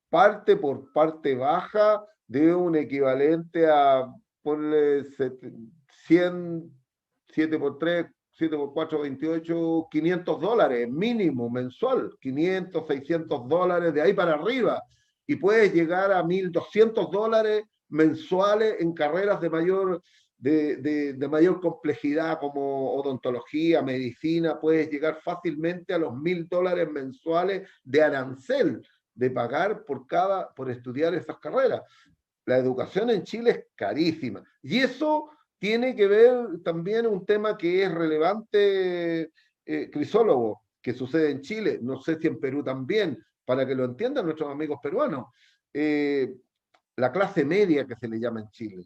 parte por parte baja de un equivalente a, ponle 100, 7 por 3, 7 por 4, 28, $500 mínimo mensual, 500, $600, de ahí para arriba. Y puedes llegar a $1,200 mensuales en carreras de mayor complejidad como odontología, medicina, puedes llegar fácilmente a los $1,000 mensuales de arancel de pagar por estudiar esas carreras. La educación en Chile es carísima. Y eso tiene que ver también un tema que es relevante, Crisólogo, que sucede en Chile, no sé si en Perú también, para que lo entiendan nuestros amigos peruanos. La clase media que se le llama en Chile,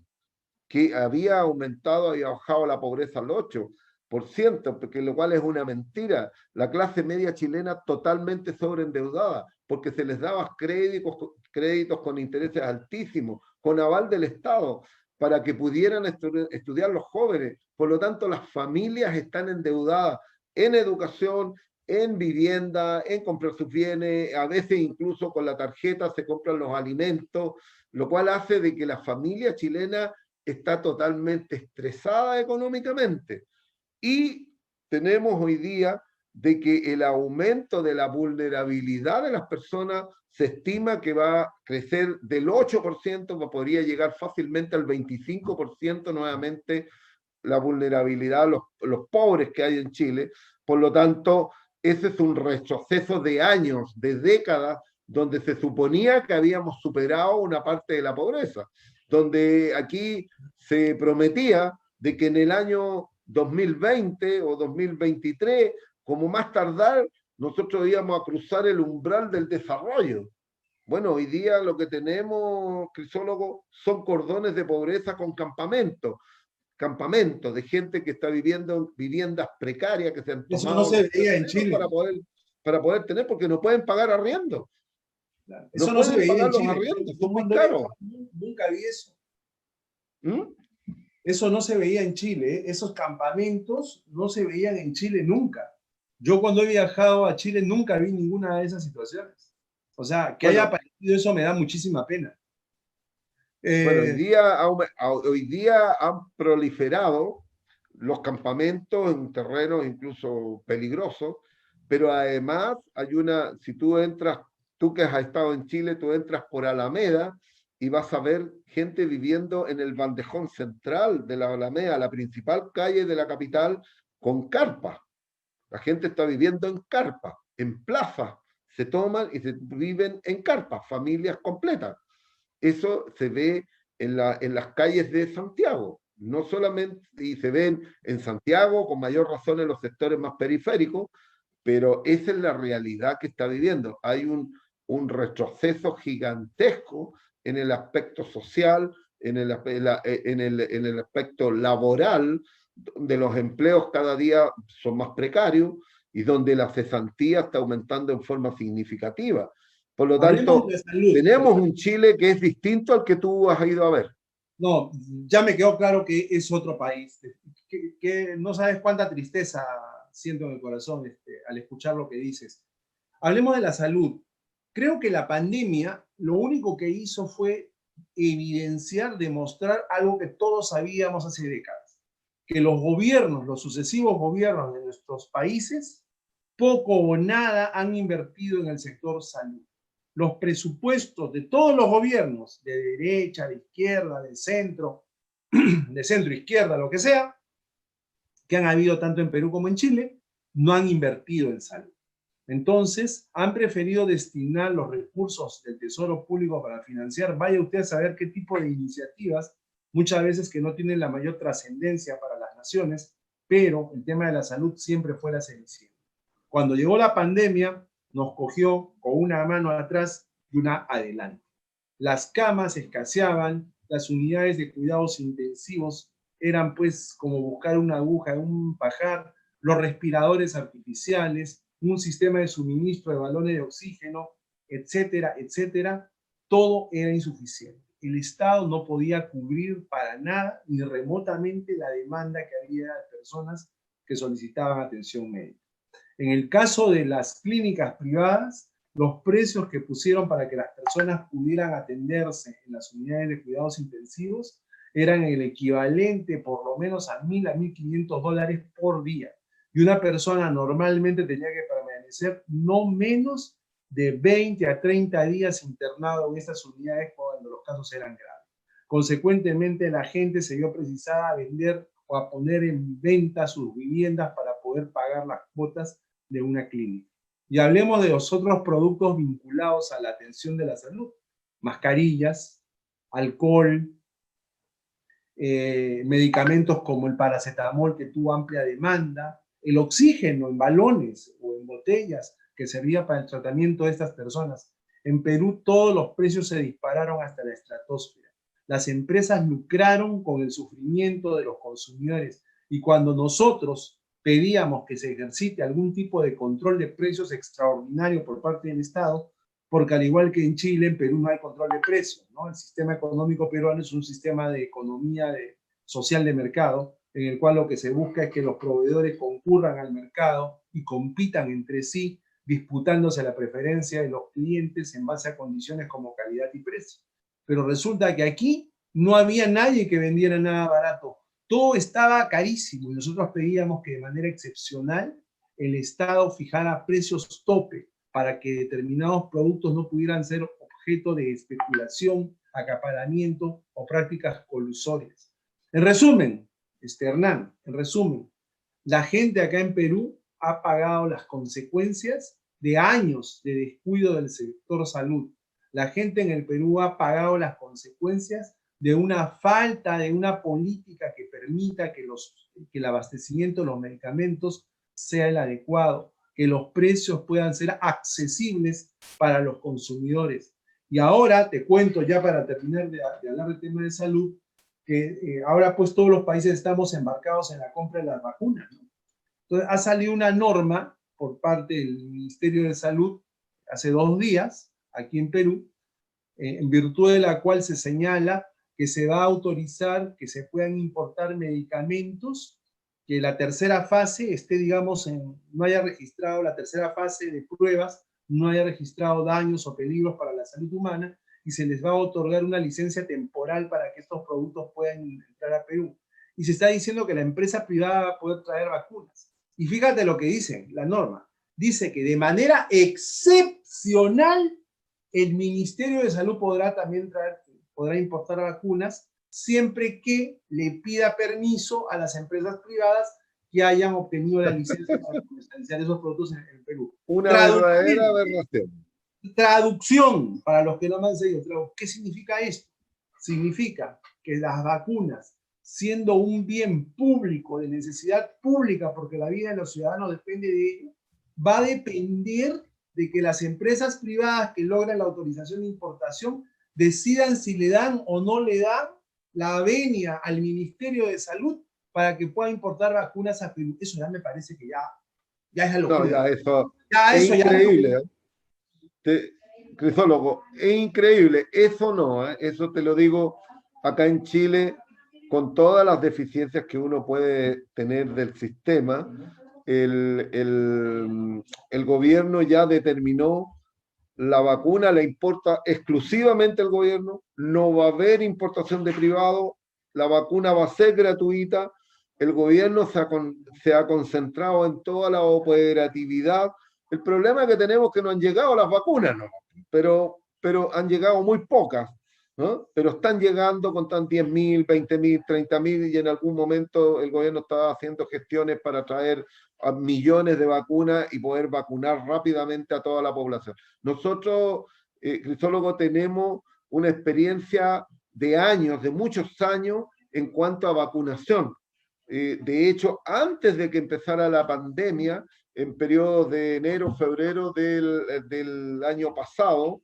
que había aumentado, había bajado la pobreza al 8%, porque lo cual es una mentira. La clase media chilena totalmente sobreendeudada, porque se les daba créditos con intereses altísimos, con aval del Estado, para que pudieran estudiar los jóvenes. Por lo tanto, las familias están endeudadas en educación, en vivienda, en comprar sus bienes, a veces incluso con la tarjeta se compran los alimentos, lo cual hace de que la familia chilena está totalmente estresada económicamente. Y tenemos hoy día de que el aumento de la vulnerabilidad de las personas se estima que va a crecer del 8%, podría llegar fácilmente al 25% nuevamente la vulnerabilidad a los pobres que hay en Chile. Por lo tanto, ese es un retroceso de años, de décadas, donde se suponía que habíamos superado una parte de la pobreza, donde aquí se prometía de que en el año 2020 o 2023, como más tardar, nosotros íbamos a cruzar el umbral del desarrollo. Bueno, hoy día lo que tenemos, Crisólogo, son cordones de pobreza con campamentos de gente que está viviendo en viviendas precarias que se han Eso no tomado se los veía en terrenos Chile. para poder tener, porque no pueden pagar arriendo. Claro. Eso No no se pueden veía pagar en los Chile. arriendos, Yo son muy cuando era caros. joven, nunca vi eso. ¿Mm? Eso no se veía en Chile. Esos campamentos no se veían en Chile nunca. Yo cuando he viajado a Chile nunca vi ninguna de esas situaciones. O sea, que haya Bueno, aparecido eso me da muchísima pena. Bueno, Eh, hoy día han proliferado los campamentos en terrenos incluso peligrosos, pero además hay una, si tú entras, tú que has estado en Chile, tú entras por Alameda y vas a ver gente viviendo en el bandejón central de la Alameda, la principal calle de la capital, con carpas. La gente está viviendo en carpas, en plazas, se toman y se viven en carpas, familias completas. Eso se ve en las calles de Santiago, no solamente, y se ven en Santiago con mayor razón en los sectores más periféricos, pero esa es la realidad que está viviendo. Hay un retroceso gigantesco en el aspecto social, en el aspecto laboral, donde los empleos cada día son más precarios y donde la cesantía está aumentando en forma significativa. Por lo Hablemos tanto, de salud. tenemos un Chile que es distinto al que tú has ido a ver. No, ya me quedó claro que es otro país, que no sabes cuánta tristeza siento en el corazón al escuchar lo que dices. Hablemos de la salud. Creo que la pandemia lo único que hizo fue evidenciar, demostrar algo que todos sabíamos hace décadas, que los gobiernos, los sucesivos gobiernos de nuestros países, poco o nada han invertido en el sector salud. Los presupuestos de todos los gobiernos, de derecha, de izquierda, de centro izquierda, lo que sea, que han habido tanto en Perú como en Chile, no han invertido en salud. Entonces, han preferido destinar los recursos del Tesoro Público para financiar, vaya usted a saber qué tipo de iniciativas, muchas veces que no tienen la mayor trascendencia para las naciones, pero el tema de la salud siempre fue la cenicienta. Cuando llegó la pandemia, nos cogió con una mano atrás y una adelante. Las camas escaseaban, las unidades de cuidados intensivos eran pues como buscar una aguja en un pajar, los respiradores artificiales, un sistema de suministro de balones de oxígeno, etcétera, etcétera, todo era insuficiente. El Estado no podía cubrir para nada ni remotamente la demanda que había de personas que solicitaban atención médica. En el caso de las clínicas privadas, los precios que pusieron para que las personas pudieran atenderse en las unidades de cuidados intensivos eran el equivalente por lo menos a 1.000 a 1.500 dólares por día. Y una persona normalmente tenía que permanecer no menos de 20 a 30 días internado en estas unidades cuando los casos eran graves. Consecuentemente, la gente se vio precisada a vender o a poner en venta sus viviendas para poder pagar las cuotas de una clínica. Y hablemos de los otros productos vinculados a la atención de la salud. Mascarillas, alcohol, medicamentos como el paracetamol que tuvo amplia demanda, el oxígeno en balones o en botellas que servía para el tratamiento de estas personas. En Perú todos los precios se dispararon hasta la estratosfera. Las empresas lucraron con el sufrimiento de los consumidores y cuando nosotros pedíamos que se ejercite algún tipo de control de precios extraordinario por parte del Estado, porque al igual que en Chile, en Perú no hay control de precios, ¿no? El sistema económico peruano es un sistema de economía social de mercado, en el cual lo que se busca es que los proveedores concurran al mercado y compitan entre sí, disputándose la preferencia de los clientes en base a condiciones como calidad y precio. Pero resulta que aquí no había nadie que vendiera nada barato, todo estaba carísimo y nosotros pedíamos que de manera excepcional el Estado fijara precios tope para que determinados productos no pudieran ser objeto de especulación, acaparamiento o prácticas colusorias. En resumen, Hernán, en resumen, la gente acá en Perú ha pagado las consecuencias de años de descuido del sector salud. La gente en el Perú ha pagado las consecuencias de una falta de una política que permita que el abastecimiento de los medicamentos sea el adecuado, que los precios puedan ser accesibles para los consumidores. Y ahora te cuento, ya para terminar de hablar del tema de salud, que ahora pues todos los países estamos embarcados en la compra de las vacunas, ¿no? Entonces ha salido una norma por parte del Ministerio de Salud hace 2 días, aquí en Perú, en virtud de la cual se señala que se va a autorizar que se puedan importar medicamentos que la tercera fase esté, digamos, no haya registrado la tercera fase de pruebas, no haya registrado daños o peligros para la salud humana, y se les va a otorgar una licencia temporal para que estos productos puedan entrar a Perú. Y se está diciendo que la empresa privada va a poder traer vacunas. Y fíjate lo que dice la norma. Dice que de manera excepcional el Ministerio de Salud podrá también podrá importar vacunas siempre que le pida permiso a las empresas privadas que hayan obtenido la licencia para comercializar esos productos en Perú. Una verdadera aberración. Traducción, para los que no me han seguido, ¿qué significa esto? Significa que las vacunas, siendo un bien público, de necesidad pública, porque la vida de los ciudadanos depende de ello, va a depender de que las empresas privadas que logran la autorización de importación decidan si le dan o no le dan la venia al Ministerio de Salud para que pueda importar vacunas a Perú. Eso ya me parece que ya es algo. No, ya eso ya es eso increíble. Ya Crisólogo, es increíble. Eso no, eso te lo digo acá en Chile, con todas las deficiencias que uno puede tener del sistema, el gobierno ya determinó la vacuna, la importa exclusivamente el gobierno, no va a haber importación de privado, la vacuna va a ser gratuita, el gobierno se ha concentrado en toda la operatividad. El problema que tenemos es que no han llegado las vacunas, ¿no? pero han llegado muy pocas, ¿no? Pero están llegando, contan 10.000, 20.000, 30.000 y en algún momento el gobierno está haciendo gestiones para traer a millones de vacunas y poder vacunar rápidamente a toda la población. Nosotros, Crisólogo, tenemos una experiencia de años, de muchos años en cuanto a vacunación. De hecho, antes de que empezara la pandemia, en periodos de enero, febrero del año pasado,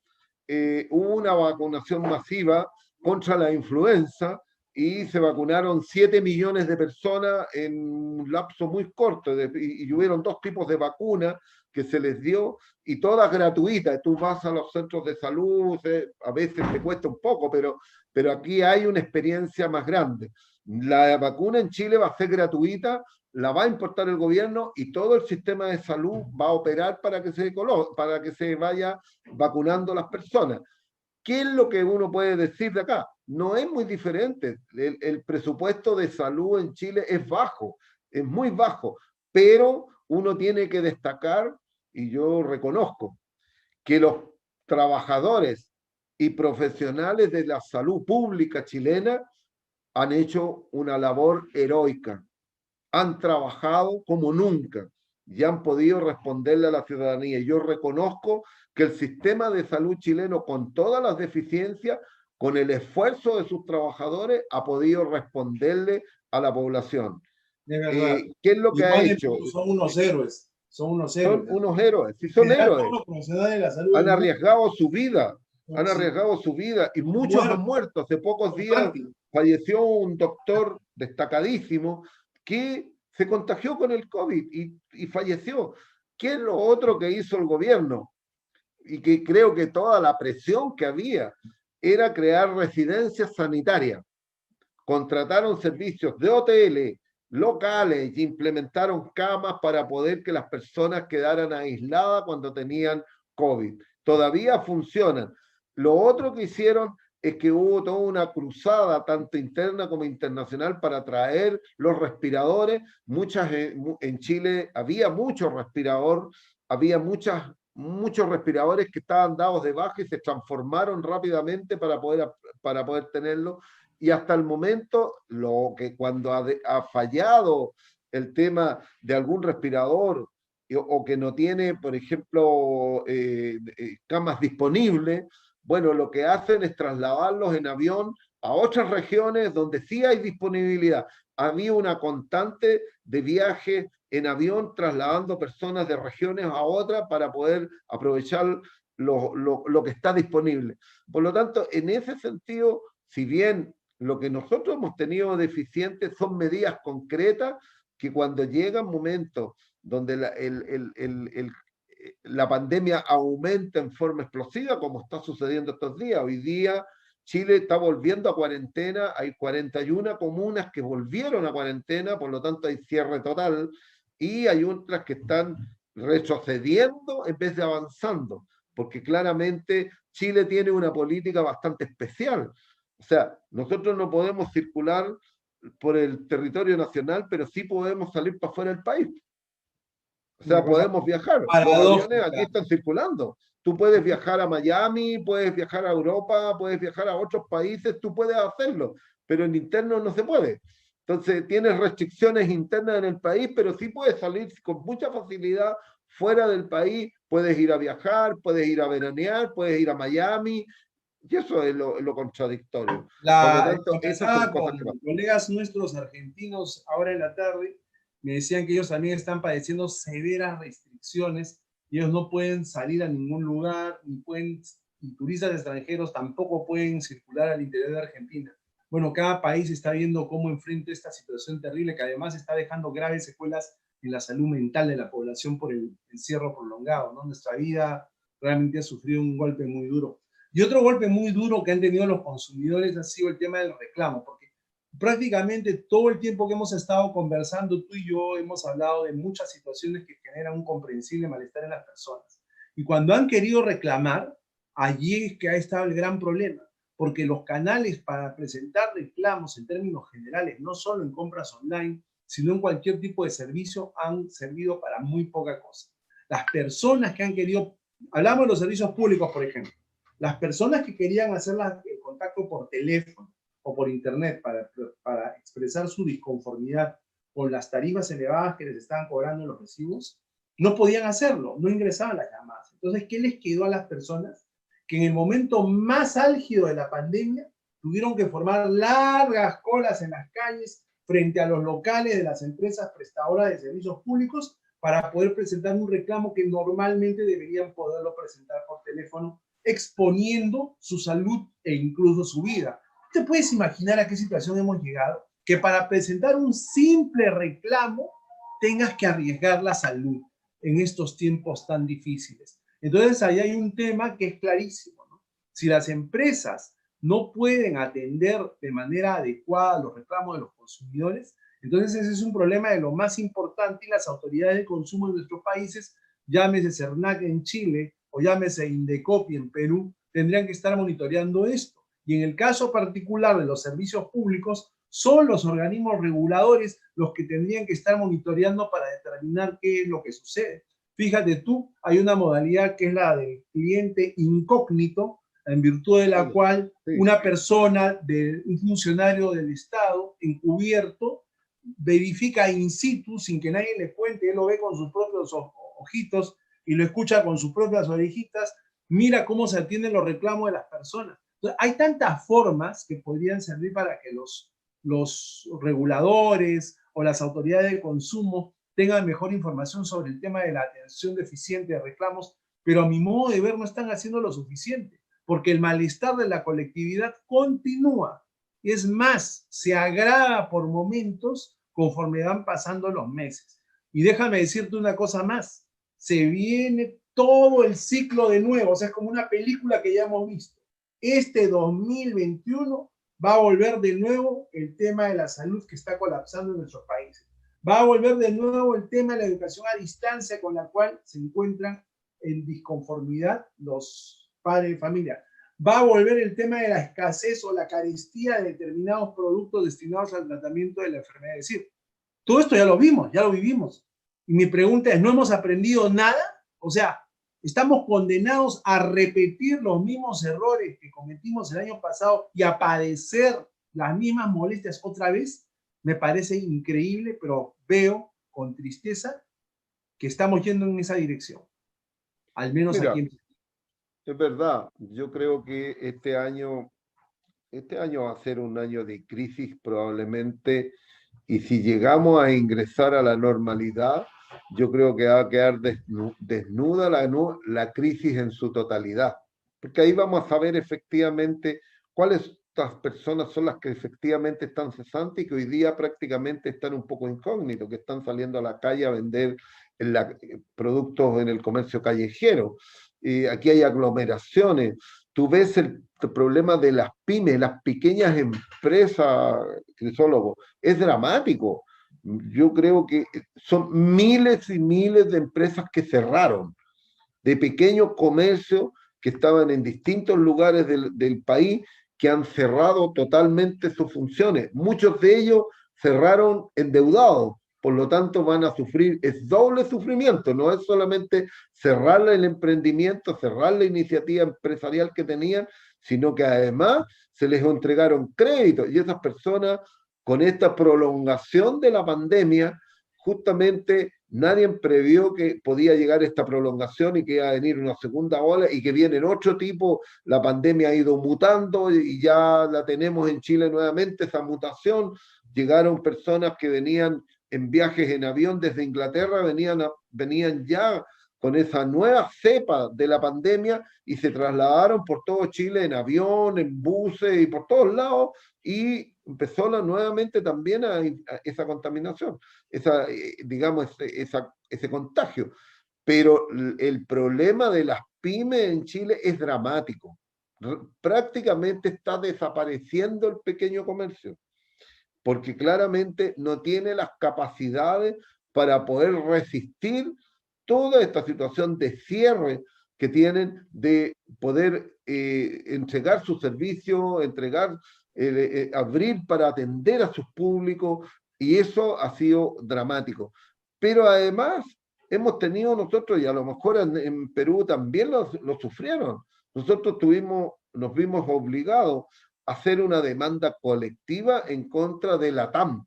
hubo una vacunación masiva contra la influenza y se vacunaron 7 millones de personas en un lapso muy corto y hubieron 2 tipos de vacunas que se les dio y todas gratuitas. Tú vas a los centros de salud, a veces te cuesta un poco, pero aquí hay una experiencia más grande. La vacuna en Chile va a ser gratuita, la va a importar el gobierno y todo el sistema de salud va a operar para que se vaya vacunando las personas. ¿Qué es lo que uno puede decir de acá? No es muy diferente. El presupuesto de salud en Chile es bajo, es muy bajo, pero uno tiene que destacar, y yo reconozco, que los trabajadores y profesionales de la salud pública chilena han hecho una labor heroica, han trabajado como nunca y han podido responderle a la ciudadanía. Yo reconozco que el sistema de salud chileno, con todas las deficiencias, con el esfuerzo de sus trabajadores, ha podido responderle a la población. De verdad. ¿Qué es lo que ha hecho? Son unos héroes. Son unos héroes. Son unos héroes, sí son héroes. Han arriesgado su vida, han arriesgado su vida y muchos han muerto. Hace pocos días falleció un doctor destacadísimo que se contagió con el COVID y falleció. ¿Qué es lo otro que hizo el gobierno? Y que creo que toda la presión que había era crear residencias sanitarias. Contrataron servicios de hoteles locales y implementaron camas para poder que las personas quedaran aisladas cuando tenían COVID. Todavía funcionan. Lo otro que hicieron es que hubo toda una cruzada, tanto interna como internacional, para traer los respiradores. En Chile había muchos respiradores que estaban dados de baja y se transformaron rápidamente para poder tenerlo. Y hasta el momento, cuando ha fallado el tema de algún respirador o que no tiene, por ejemplo, camas disponibles, bueno, lo que hacen es trasladarlos en avión a otras regiones donde sí hay disponibilidad. Había una constante de viajes en avión trasladando personas de regiones a otras para poder aprovechar lo que está disponible. Por lo tanto, en ese sentido, si bien lo que nosotros hemos tenido deficientes son medidas concretas que cuando llegan momentos donde la pandemia aumenta en forma explosiva, como está sucediendo estos días. Hoy día Chile está volviendo a cuarentena, hay 41 comunas que volvieron a cuarentena, por lo tanto hay cierre total, y hay otras que están retrocediendo en vez de avanzando, porque claramente Chile tiene una política bastante especial. O sea, nosotros no podemos circular por el territorio nacional, pero sí podemos salir para fuera del país. O Una sea, cosa podemos viajar. Los aviones aquí paradójica. están circulando. Tú puedes viajar a Miami, puedes viajar a Europa, puedes viajar a otros países, tú puedes hacerlo, pero en interno no se puede. Entonces, tienes restricciones internas en el país, pero sí puedes salir con mucha facilidad fuera del país. Puedes ir a viajar, puedes ir a veranear, puedes ir a Miami, y eso es lo contradictorio. Por lo tanto, esas son Conversaba cosas con que pasan. colegas nuestros argentinos ahora en la tarde, me decían que ellos también están padeciendo severas restricciones y ellos no pueden salir a ningún lugar, ni pueden, y turistas extranjeros tampoco pueden circular al interior de Argentina. Bueno, cada país está viendo cómo enfrenta esta situación terrible que además está dejando graves secuelas en la salud mental de la población por el encierro prolongado, ¿no? Nuestra vida realmente ha sufrido un golpe muy duro. Y otro golpe muy duro que han tenido los consumidores ha sido el tema del reclamo, porque prácticamente todo el tiempo que hemos estado conversando, tú y yo hemos hablado de muchas situaciones que generan un comprensible malestar en las personas. Y cuando han querido reclamar, allí es que ha estado el gran problema, porque los canales para presentar reclamos en términos generales, no solo en compras online, sino en cualquier tipo de servicio, han servido para muy poca cosa. Las personas que han querido, hablamos de los servicios públicos, por ejemplo, las personas que querían hacer el contacto por teléfono o por internet para expresar su disconformidad con las tarifas elevadas que les estaban cobrando en los recibos, no podían hacerlo, no ingresaban las llamadas. Entonces, ¿qué les quedó a las personas? Que en el momento más álgido de la pandemia tuvieron que formar largas colas en las calles frente a los locales de las empresas prestadoras de servicios públicos para poder presentar un reclamo que normalmente deberían poderlo presentar por teléfono, exponiendo su salud e incluso su vida. ¿Te puedes imaginar a qué situación hemos llegado? Que para presentar un simple reclamo tengas que arriesgar la salud en estos tiempos tan difíciles. Entonces, ahí hay un tema que es clarísimo, ¿no? Si las empresas no pueden atender de manera adecuada los reclamos de los consumidores, entonces ese es un problema de lo más importante y las autoridades de consumo de nuestros países, llámese CERNAC en Chile o llámese Indecopi en Perú, tendrían que estar monitoreando esto. Y en el caso particular de los servicios públicos, son los organismos reguladores los que tendrían que estar monitoreando para determinar qué es lo que sucede. Fíjate tú, hay una modalidad que es la del cliente incógnito, en virtud de la cual una persona, un funcionario del Estado encubierto, verifica in situ, sin que nadie le cuente, él lo ve con sus propios ojitos y lo escucha con sus propias orejitas, mira cómo se atienden los reclamos de las personas. Entonces, hay tantas formas que podrían servir para que los reguladores o las autoridades de consumo tengan mejor información sobre el tema de la atención deficiente de reclamos, pero a mi modo de ver no están haciendo lo suficiente, porque el malestar de la colectividad continúa. Es más, se agrava por momentos conforme van pasando los meses. Y déjame decirte una cosa más, se viene todo el ciclo de nuevo, o sea, es como una película que ya hemos visto. Este 2021 va a volver de nuevo el tema de la salud que está colapsando en nuestros países. Va a volver de nuevo el tema de la educación a distancia con la cual se encuentran en disconformidad los padres de familia. Va a volver el tema de la escasez o la carestía de determinados productos destinados al tratamiento de la enfermedad. Es decir, todo esto ya lo vimos, ya lo vivimos. Y mi pregunta es, ¿no hemos aprendido nada? O sea, ¿estamos condenados a repetir los mismos errores que cometimos el año pasado y a padecer las mismas molestias otra vez? Me parece increíble, pero veo con tristeza que estamos yendo en esa dirección, al menos aquí Mira, en Chile. es verdad, yo creo que este año va a ser un año de crisis probablemente, y si llegamos a ingresar a la normalidad, yo creo que va a quedar desnuda la crisis en su totalidad, porque ahí vamos a saber efectivamente cuáles estas personas son las que efectivamente están cesantes y que hoy día prácticamente están un poco incógnitos, que están saliendo a la calle a vender productos en el comercio callejero. Aquí hay aglomeraciones. Tú ves el problema de las pymes, las pequeñas empresas, Crisólogo, es dramático. Yo creo que son miles y miles de empresas que cerraron, de pequeños comercios que estaban en distintos lugares del país que han cerrado totalmente sus funciones. Muchos de ellos cerraron endeudados, por lo tanto van a sufrir, es doble sufrimiento, no es solamente cerrar el emprendimiento, cerrar la iniciativa empresarial que tenían, sino que además se les entregaron créditos y esas personas con esta prolongación de la pandemia, justamente nadie previó que podía llegar esta prolongación y que iba a venir una segunda ola y que viene en otro tipo, la pandemia ha ido mutando y ya la tenemos en Chile nuevamente, esa mutación, llegaron personas que venían en viajes en avión desde Inglaterra, venían ya con esa nueva cepa de la pandemia y se trasladaron por todo Chile en avión, en buses y por todos lados y empezó nuevamente también a esa contaminación, digamos, ese contagio. Pero el problema de las pymes en Chile es dramático. Prácticamente está desapareciendo el pequeño comercio, porque claramente no tiene las capacidades para poder resistir toda esta situación de cierre que tienen de poder entregar su servicio, abrir para atender a sus públicos, y eso ha sido dramático. Pero además hemos tenido nosotros, y a lo mejor en Perú también lo sufrieron, nosotros nos vimos obligados a hacer una demanda colectiva en contra de la TAM,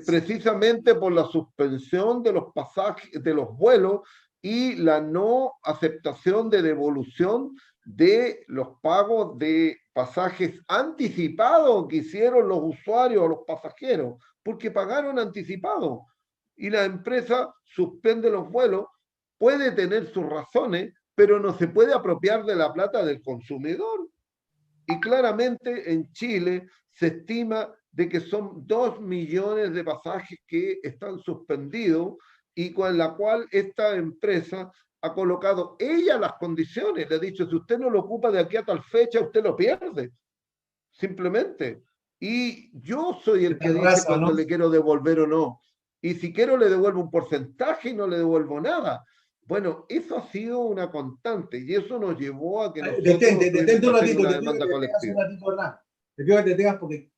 precisamente por la suspensión de los pasajes, de los vuelos y la no aceptación de devolución de los pagos de pasajes anticipados que hicieron los usuarios o los pasajeros, porque pagaron anticipado y la empresa suspende los vuelos, puede tener sus razones, pero no se puede apropiar de la plata del consumidor. Y claramente en Chile se estima de que son 2 millones de pasajes que están suspendidos y con la cual esta empresa ha colocado ella las condiciones, le ha dicho, si usted no lo ocupa de aquí a tal fecha, usted lo pierde, simplemente. Y yo soy el que dice cuando le quiero devolver o no. Y si quiero le devuelvo un porcentaje y no le devuelvo nada. Bueno, eso ha sido una constante y eso nos llevó a que nosotros detente un ratito, una demanda colectiva. Te pido que te tengas porque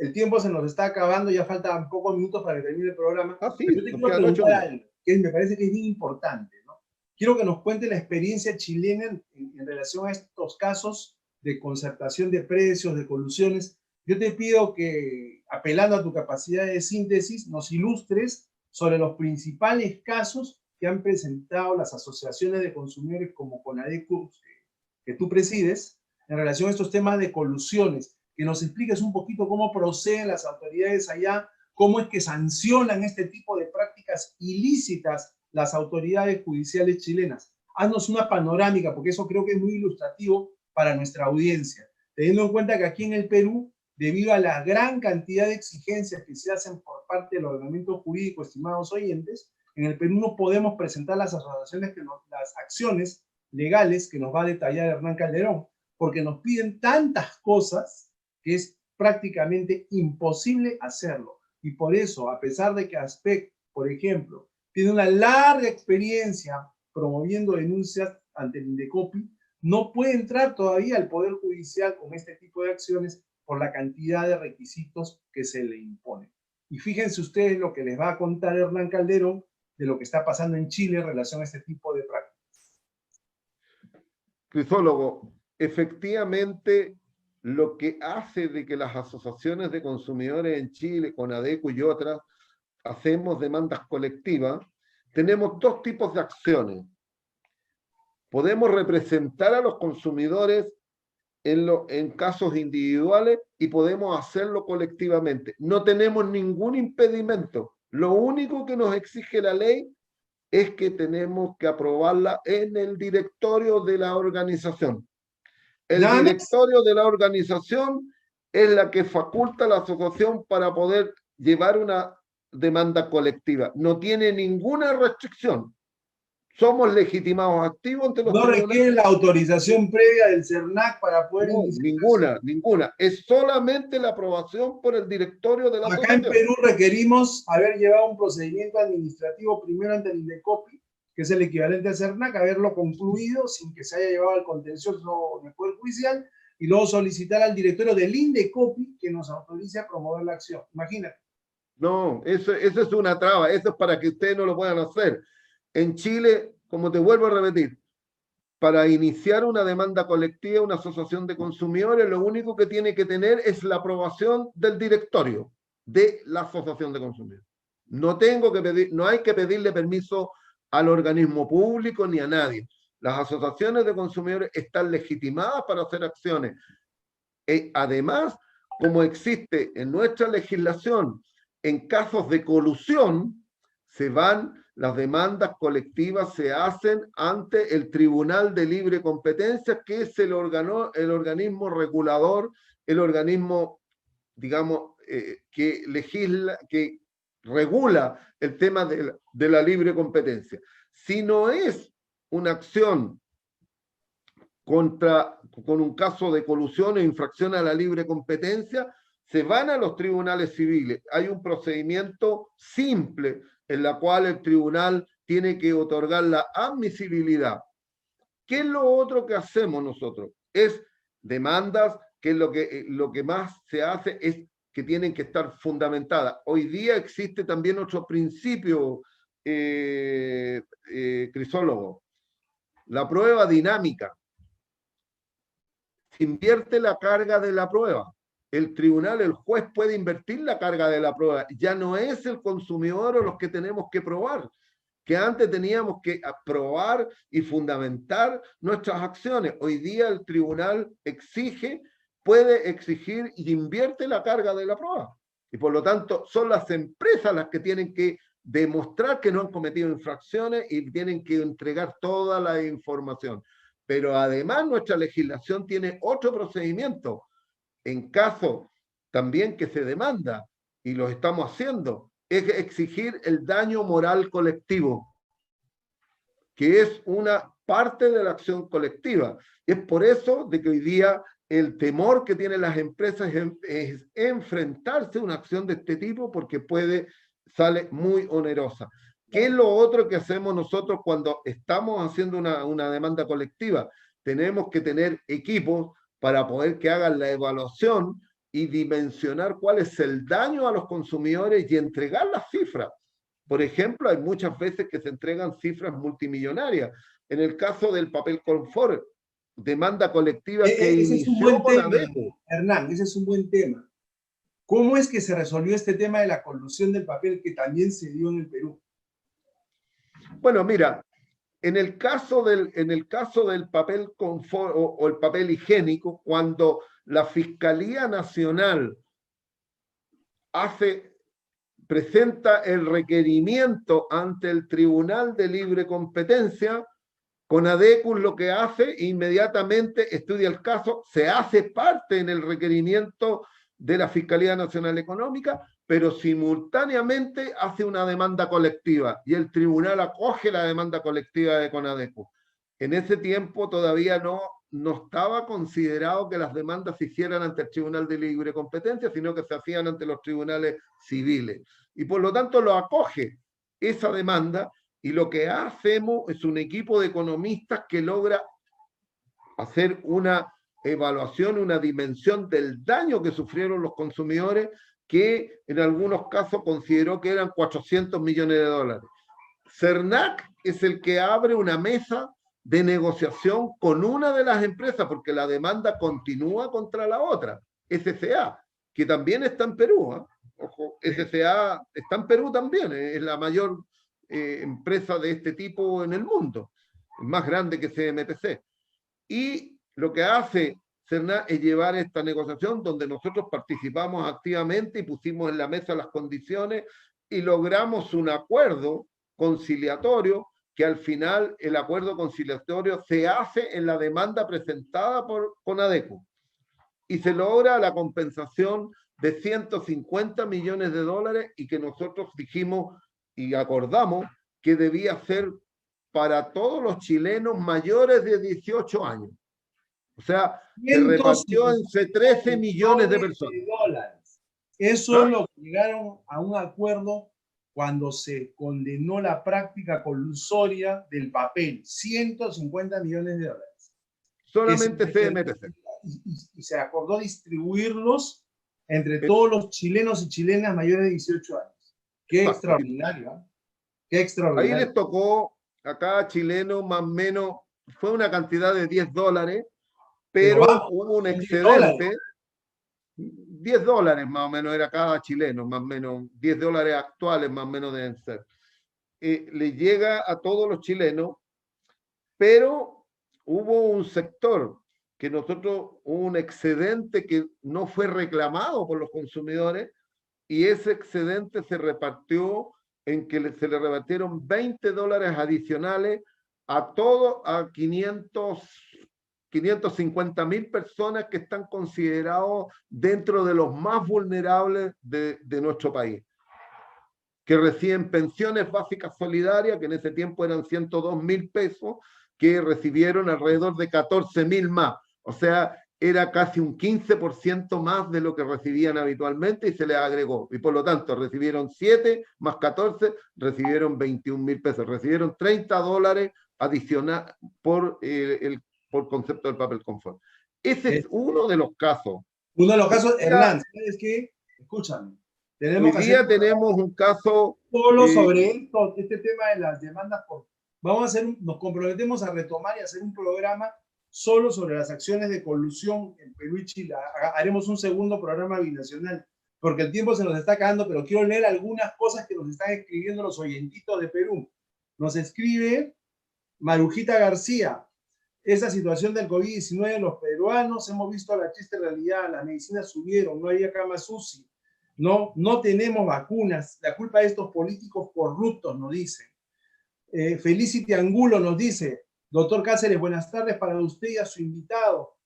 el tiempo se nos está acabando, ya faltan pocos minutos para que termine el programa. Ah, sí, yo te quiero preguntar algo que me parece que es bien importante, ¿no? Quiero que nos cuente la experiencia chilena en relación a estos casos de concertación de precios, de colusiones. Yo te pido que, apelando a tu capacidad de síntesis, nos ilustres sobre los principales casos que han presentado las asociaciones de consumidores como CONADECU, que tú presides, en relación a estos temas de colusiones, que nos expliques un poquito cómo proceden las autoridades allá, cómo es que sancionan este tipo de prácticas ilícitas las autoridades judiciales chilenas. Haznos una panorámica, porque eso creo que es muy ilustrativo para nuestra audiencia, teniendo en cuenta que aquí en el Perú, debido a la gran cantidad de exigencias que se hacen por parte del ordenamiento jurídico, estimados oyentes, en el Perú no podemos presentar las acciones legales que nos va a detallar Hernán Calderón, porque nos piden tantas cosas que es prácticamente imposible hacerlo. Y por eso, a pesar de que ASPEC, por ejemplo, tiene una larga experiencia promoviendo denuncias ante el INDECOPI, no puede entrar todavía al Poder Judicial con este tipo de acciones por la cantidad de requisitos que se le imponen. Y fíjense ustedes lo que les va a contar Hernán Calderón de lo que está pasando en Chile en relación a este tipo de prácticas. Crisólogo, efectivamente, lo que hace de que las asociaciones de consumidores en Chile, CONADECU y otras, hacemos demandas colectivas, tenemos dos tipos de acciones. Podemos representar a los consumidores en casos individuales y podemos hacerlo colectivamente. No tenemos ningún impedimento. Lo único que nos exige la ley es que tenemos que aprobarla en el directorio de la organización. El directorio de la organización es la que faculta a la asociación para poder llevar una demanda colectiva. No tiene ninguna restricción. Somos legitimados activos ante los tribunales. ¿No requiere la autorización previa del CERNAC para poder iniciar? Ninguna. Es solamente la aprobación por el directorio de la asociación. Acá en Perú requerimos haber llevado un procedimiento administrativo primero ante el INDECOPI, que es el equivalente a CERNAC, haberlo concluido sin que se haya llevado al contencioso del Poder Judicial, y luego solicitar al directorio del INDECOPI que nos autorice a promover la acción. Imagínate. No, eso es una traba, eso es para que ustedes no lo puedan hacer. En Chile, como te vuelvo a repetir, para iniciar una demanda colectiva, una asociación de consumidores, lo único que tiene que tener es la aprobación del directorio de la asociación de consumidores. No tengo que pedir, no hay que pedirle permiso al organismo público ni a nadie. Las asociaciones de consumidores están legitimadas para hacer acciones. Además, como existe en nuestra legislación, en casos de colusión, las demandas colectivas se hacen ante el Tribunal de Libre Competencia, que es el organismo regulador, el organismo, digamos, que legisla, que regula el tema de la libre competencia. Si no es una acción con un caso de colusión o infracción a la libre competencia, se van a los tribunales civiles. Hay un procedimiento simple en la cual el tribunal tiene que otorgar la admisibilidad. ¿Qué es lo otro que hacemos nosotros? Es demandas, que es lo que más se hace es que tienen que estar fundamentadas. Hoy día existe también otro principio, Crisólogo, la prueba dinámica. Se invierte la carga de la prueba. El tribunal, el juez puede invertir la carga de la prueba. Ya no es el consumidor o los que tenemos que probar, que antes teníamos que probar y fundamentar nuestras acciones. Hoy día el tribunal puede exigir y invierte la carga de la prueba. Y por lo tanto son las empresas las que tienen que demostrar que no han cometido infracciones y tienen que entregar toda la información. Pero además nuestra legislación tiene otro procedimiento. En caso también que se demanda, y lo estamos haciendo, es exigir el daño moral colectivo, que es una parte de la acción colectiva. Es por eso de que hoy día el temor que tienen las empresas es enfrentarse a una acción de este tipo, porque sale muy onerosa. ¿Qué es lo otro que hacemos nosotros cuando estamos haciendo una demanda colectiva? Tenemos que tener equipos para poder que hagan la evaluación y dimensionar cuál es el daño a los consumidores y entregar las cifras. Por ejemplo, hay muchas veces que se entregan cifras multimillonarias. En el caso del papel confort, demanda colectiva que Ese es un buen inició con tema, ADECO. Hernán, ese es un buen tema. ¿Cómo es que se resolvió este tema de la colusión del papel que también se dio en el Perú? Bueno, mira, en el caso del papel confort o el papel higiénico, cuando la Fiscalía Nacional presenta el requerimiento ante el Tribunal de Libre Competencia, CONADECUS lo que hace, inmediatamente estudia el caso, se hace parte en el requerimiento de la Fiscalía Nacional Económica, pero simultáneamente hace una demanda colectiva y el tribunal acoge la demanda colectiva de CONADECUS. En ese tiempo todavía no estaba considerado que las demandas se hicieran ante el Tribunal de Libre Competencia, sino que se hacían ante los tribunales civiles. Y por lo tanto lo acoge esa demanda, y lo que hacemos es un equipo de economistas que logra hacer una evaluación, una dimensión del daño que sufrieron los consumidores, que en algunos casos consideró que eran 400 millones de dólares. CERNAC es el que abre una mesa de negociación con una de las empresas, porque la demanda continúa contra la otra, SCA, que también está en Perú. Ojo, SCA está en Perú también, es la mayor empresa de este tipo en el mundo, es más grande que CMPC. Y lo que hace CERNAC es llevar esta negociación donde nosotros participamos activamente y pusimos en la mesa las condiciones y logramos un acuerdo conciliatorio, que al final el acuerdo conciliatorio se hace en la demanda presentada por CONADECO y se logra la compensación de 150 millones de dólares, y que nosotros dijimos y acordamos que debía ser para todos los chilenos mayores de 18 años. O sea, se repartió entre 13 millones de personas. Eso es lo que llegaron a un acuerdo cuando se condenó la práctica colusoria del papel, 150 millones de dólares. Solamente CMPC. Y se acordó distribuirlos entre todos los chilenos y chilenas mayores de 18 años. Qué extraordinario, ¿eh? Qué extraordinario. Ahí les tocó a cada chileno más o menos, fue una cantidad de $10, pero vamos, hubo un excedente. $10 más o menos era cada chileno, más o menos, $10 actuales más o menos deben ser. Le llega a todos los chilenos, pero hubo un sector que nosotros, hubo un excedente que no fue reclamado por los consumidores, y ese excedente se repartió en que se le repartieron $20 adicionales a todos, a 550.000 personas que están considerados dentro de los más vulnerables de nuestro país, que reciben pensiones básicas solidarias, que en ese tiempo eran 102.000 pesos, que recibieron alrededor de 14.000 más. O sea, era casi un 15% más de lo que recibían habitualmente y se les agregó. Y por lo tanto, recibieron 7 más 14, recibieron 21.000 pesos. Recibieron $30 adicional por concepto del papel confort. Ese es uno de los casos. Uno de los casos, Hernán, ¿sabes qué? Escúchame. Hoy día tenemos un caso... Solo sobre esto, este tema de las demandas nos comprometemos a retomar y hacer un programa solo sobre las acciones de colusión en Perú y Chile. Haremos un segundo programa binacional, porque el tiempo se nos está acabando, pero quiero leer algunas cosas que nos están escribiendo los oyentitos de Perú. Nos escribe Marujita García. Esa situación del COVID-19, los peruanos hemos visto la triste realidad, las medicinas subieron, no había camas UCI, no tenemos vacunas, la culpa de estos políticos corruptos, nos dicen. Felicity Angulo nos dice, doctor Cáceres, buenas tardes para usted y a su invitado.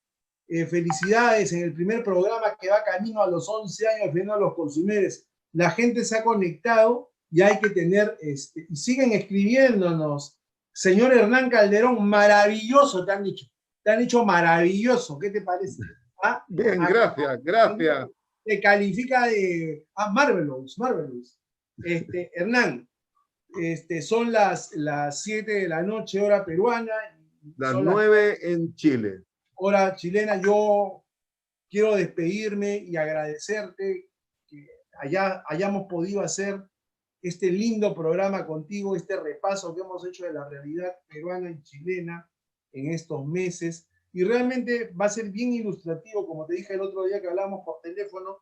Felicidades en el primer programa que va camino a los 11 años defendiendo a los consumidores. La gente se ha conectado y hay que tener, y siguen escribiéndonos. Señor Hernán Calderón, maravilloso te han dicho. Te han dicho maravilloso, ¿qué te parece? ¿Ah? Bien, gracias. Te califica de Marvelous. Hernán, son las 7 de la noche, hora peruana. Las 9 en Chile. Hora chilena. Yo quiero despedirme y agradecerte que hayamos podido hacer este lindo programa contigo, este repaso que hemos hecho de la realidad peruana y chilena en estos meses. Y realmente va a ser bien ilustrativo, como te dije el otro día que hablamos por teléfono,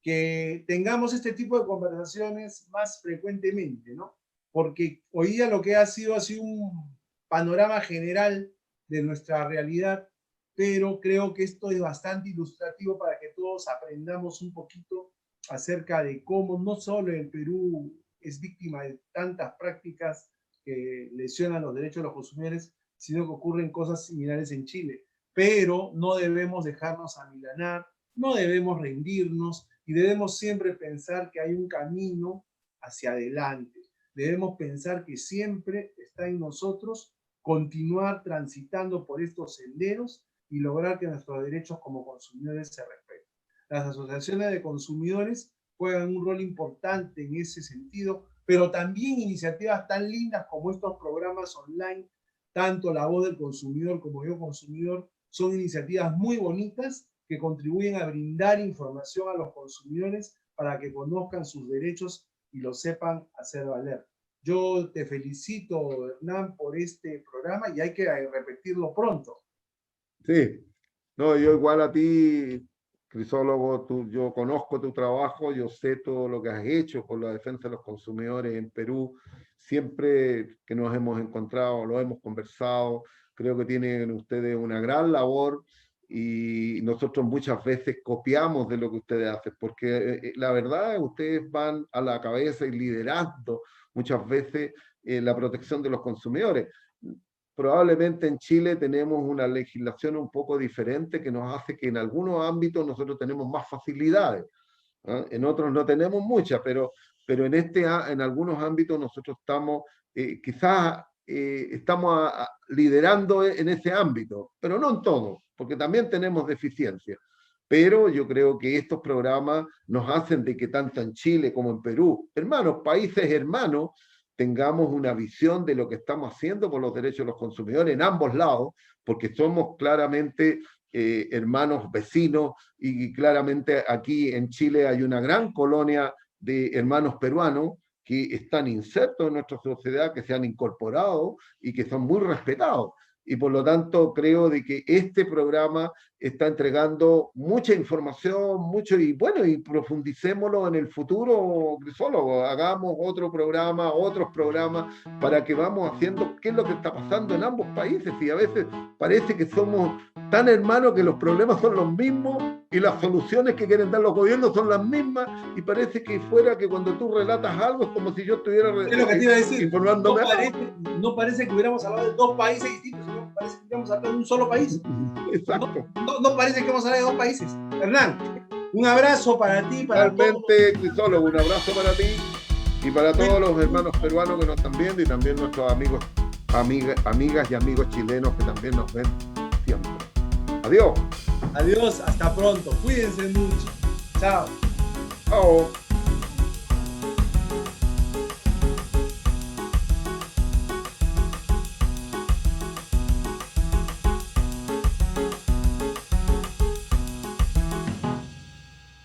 que tengamos este tipo de conversaciones más frecuentemente, ¿no? Porque hoy día lo que ha sido un panorama general de nuestra realidad, pero creo que esto es bastante ilustrativo para que todos aprendamos un poquito acerca de cómo no solo el Perú es víctima de tantas prácticas que lesionan los derechos de los consumidores, sino que ocurren cosas similares en Chile. Pero no debemos dejarnos amilanar, no debemos rendirnos y debemos siempre pensar que hay un camino hacia adelante. Debemos pensar que siempre está en nosotros continuar transitando por estos senderos y lograr que nuestros derechos como consumidores se respeten. Las asociaciones de consumidores juegan un rol importante en ese sentido, pero también iniciativas tan lindas como estos programas online, tanto La Voz del Consumidor como Yo Consumidor, son iniciativas muy bonitas que contribuyen a brindar información a los consumidores para que conozcan sus derechos y los sepan hacer valer. Yo te felicito, Hernán, por este programa y hay que repetirlo pronto. Sí, no, yo igual a ti, Crisólogo, yo conozco tu trabajo, yo sé todo lo que has hecho por la defensa de los consumidores en Perú. Siempre que nos hemos encontrado, lo hemos conversado, creo que tienen ustedes una gran labor y nosotros muchas veces copiamos de lo que ustedes hacen, porque la verdad es que ustedes van a la cabeza y liderando muchas veces la protección de los consumidores. Probablemente en Chile tenemos una legislación un poco diferente que nos hace que en algunos ámbitos nosotros tenemos más facilidades, ¿eh? En otros no tenemos muchas, pero en algunos ámbitos nosotros estamos, quizás estamos liderando en ese ámbito, pero no en todo, porque también tenemos deficiencias. pero yo creo que estos programas nos hacen de que tanto en Chile como en Perú, hermanos, países hermanos, tengamos una visión de lo que estamos haciendo por los derechos de los consumidores en ambos lados, porque somos claramente hermanos vecinos y claramente aquí en Chile hay una gran colonia de hermanos peruanos que están insertos en nuestra sociedad, que se han incorporado y que son muy respetados. Y por lo tanto creo de que este programa está entregando mucha información, mucho, y bueno, y profundicémoslo en el futuro, Crisólogo, hagamos otro programa, otros programas, para que vamos haciendo qué es lo que está pasando en ambos países, y a veces parece que somos tan hermanos que los problemas son los mismos y las soluciones que quieren dar los gobiernos son las mismas, y parece que fuera que cuando tú relatas algo es como si yo estuviera es lo que te iba a decir. informándome. No parece que hubiéramos hablado de dos países distintos, sino parece que hubiéramos hablado de un solo país. Exacto. No parece que vamos a hablar de dos países. Hernán, un abrazo para ti, para realmente, Crisólogo, un abrazo para ti y para todos los hermanos peruanos que nos están viendo, y también nuestros amigos, amigas y amigos chilenos que también nos ven siempre. Adiós. Adiós, hasta pronto. Cuídense mucho. Chao. Chao.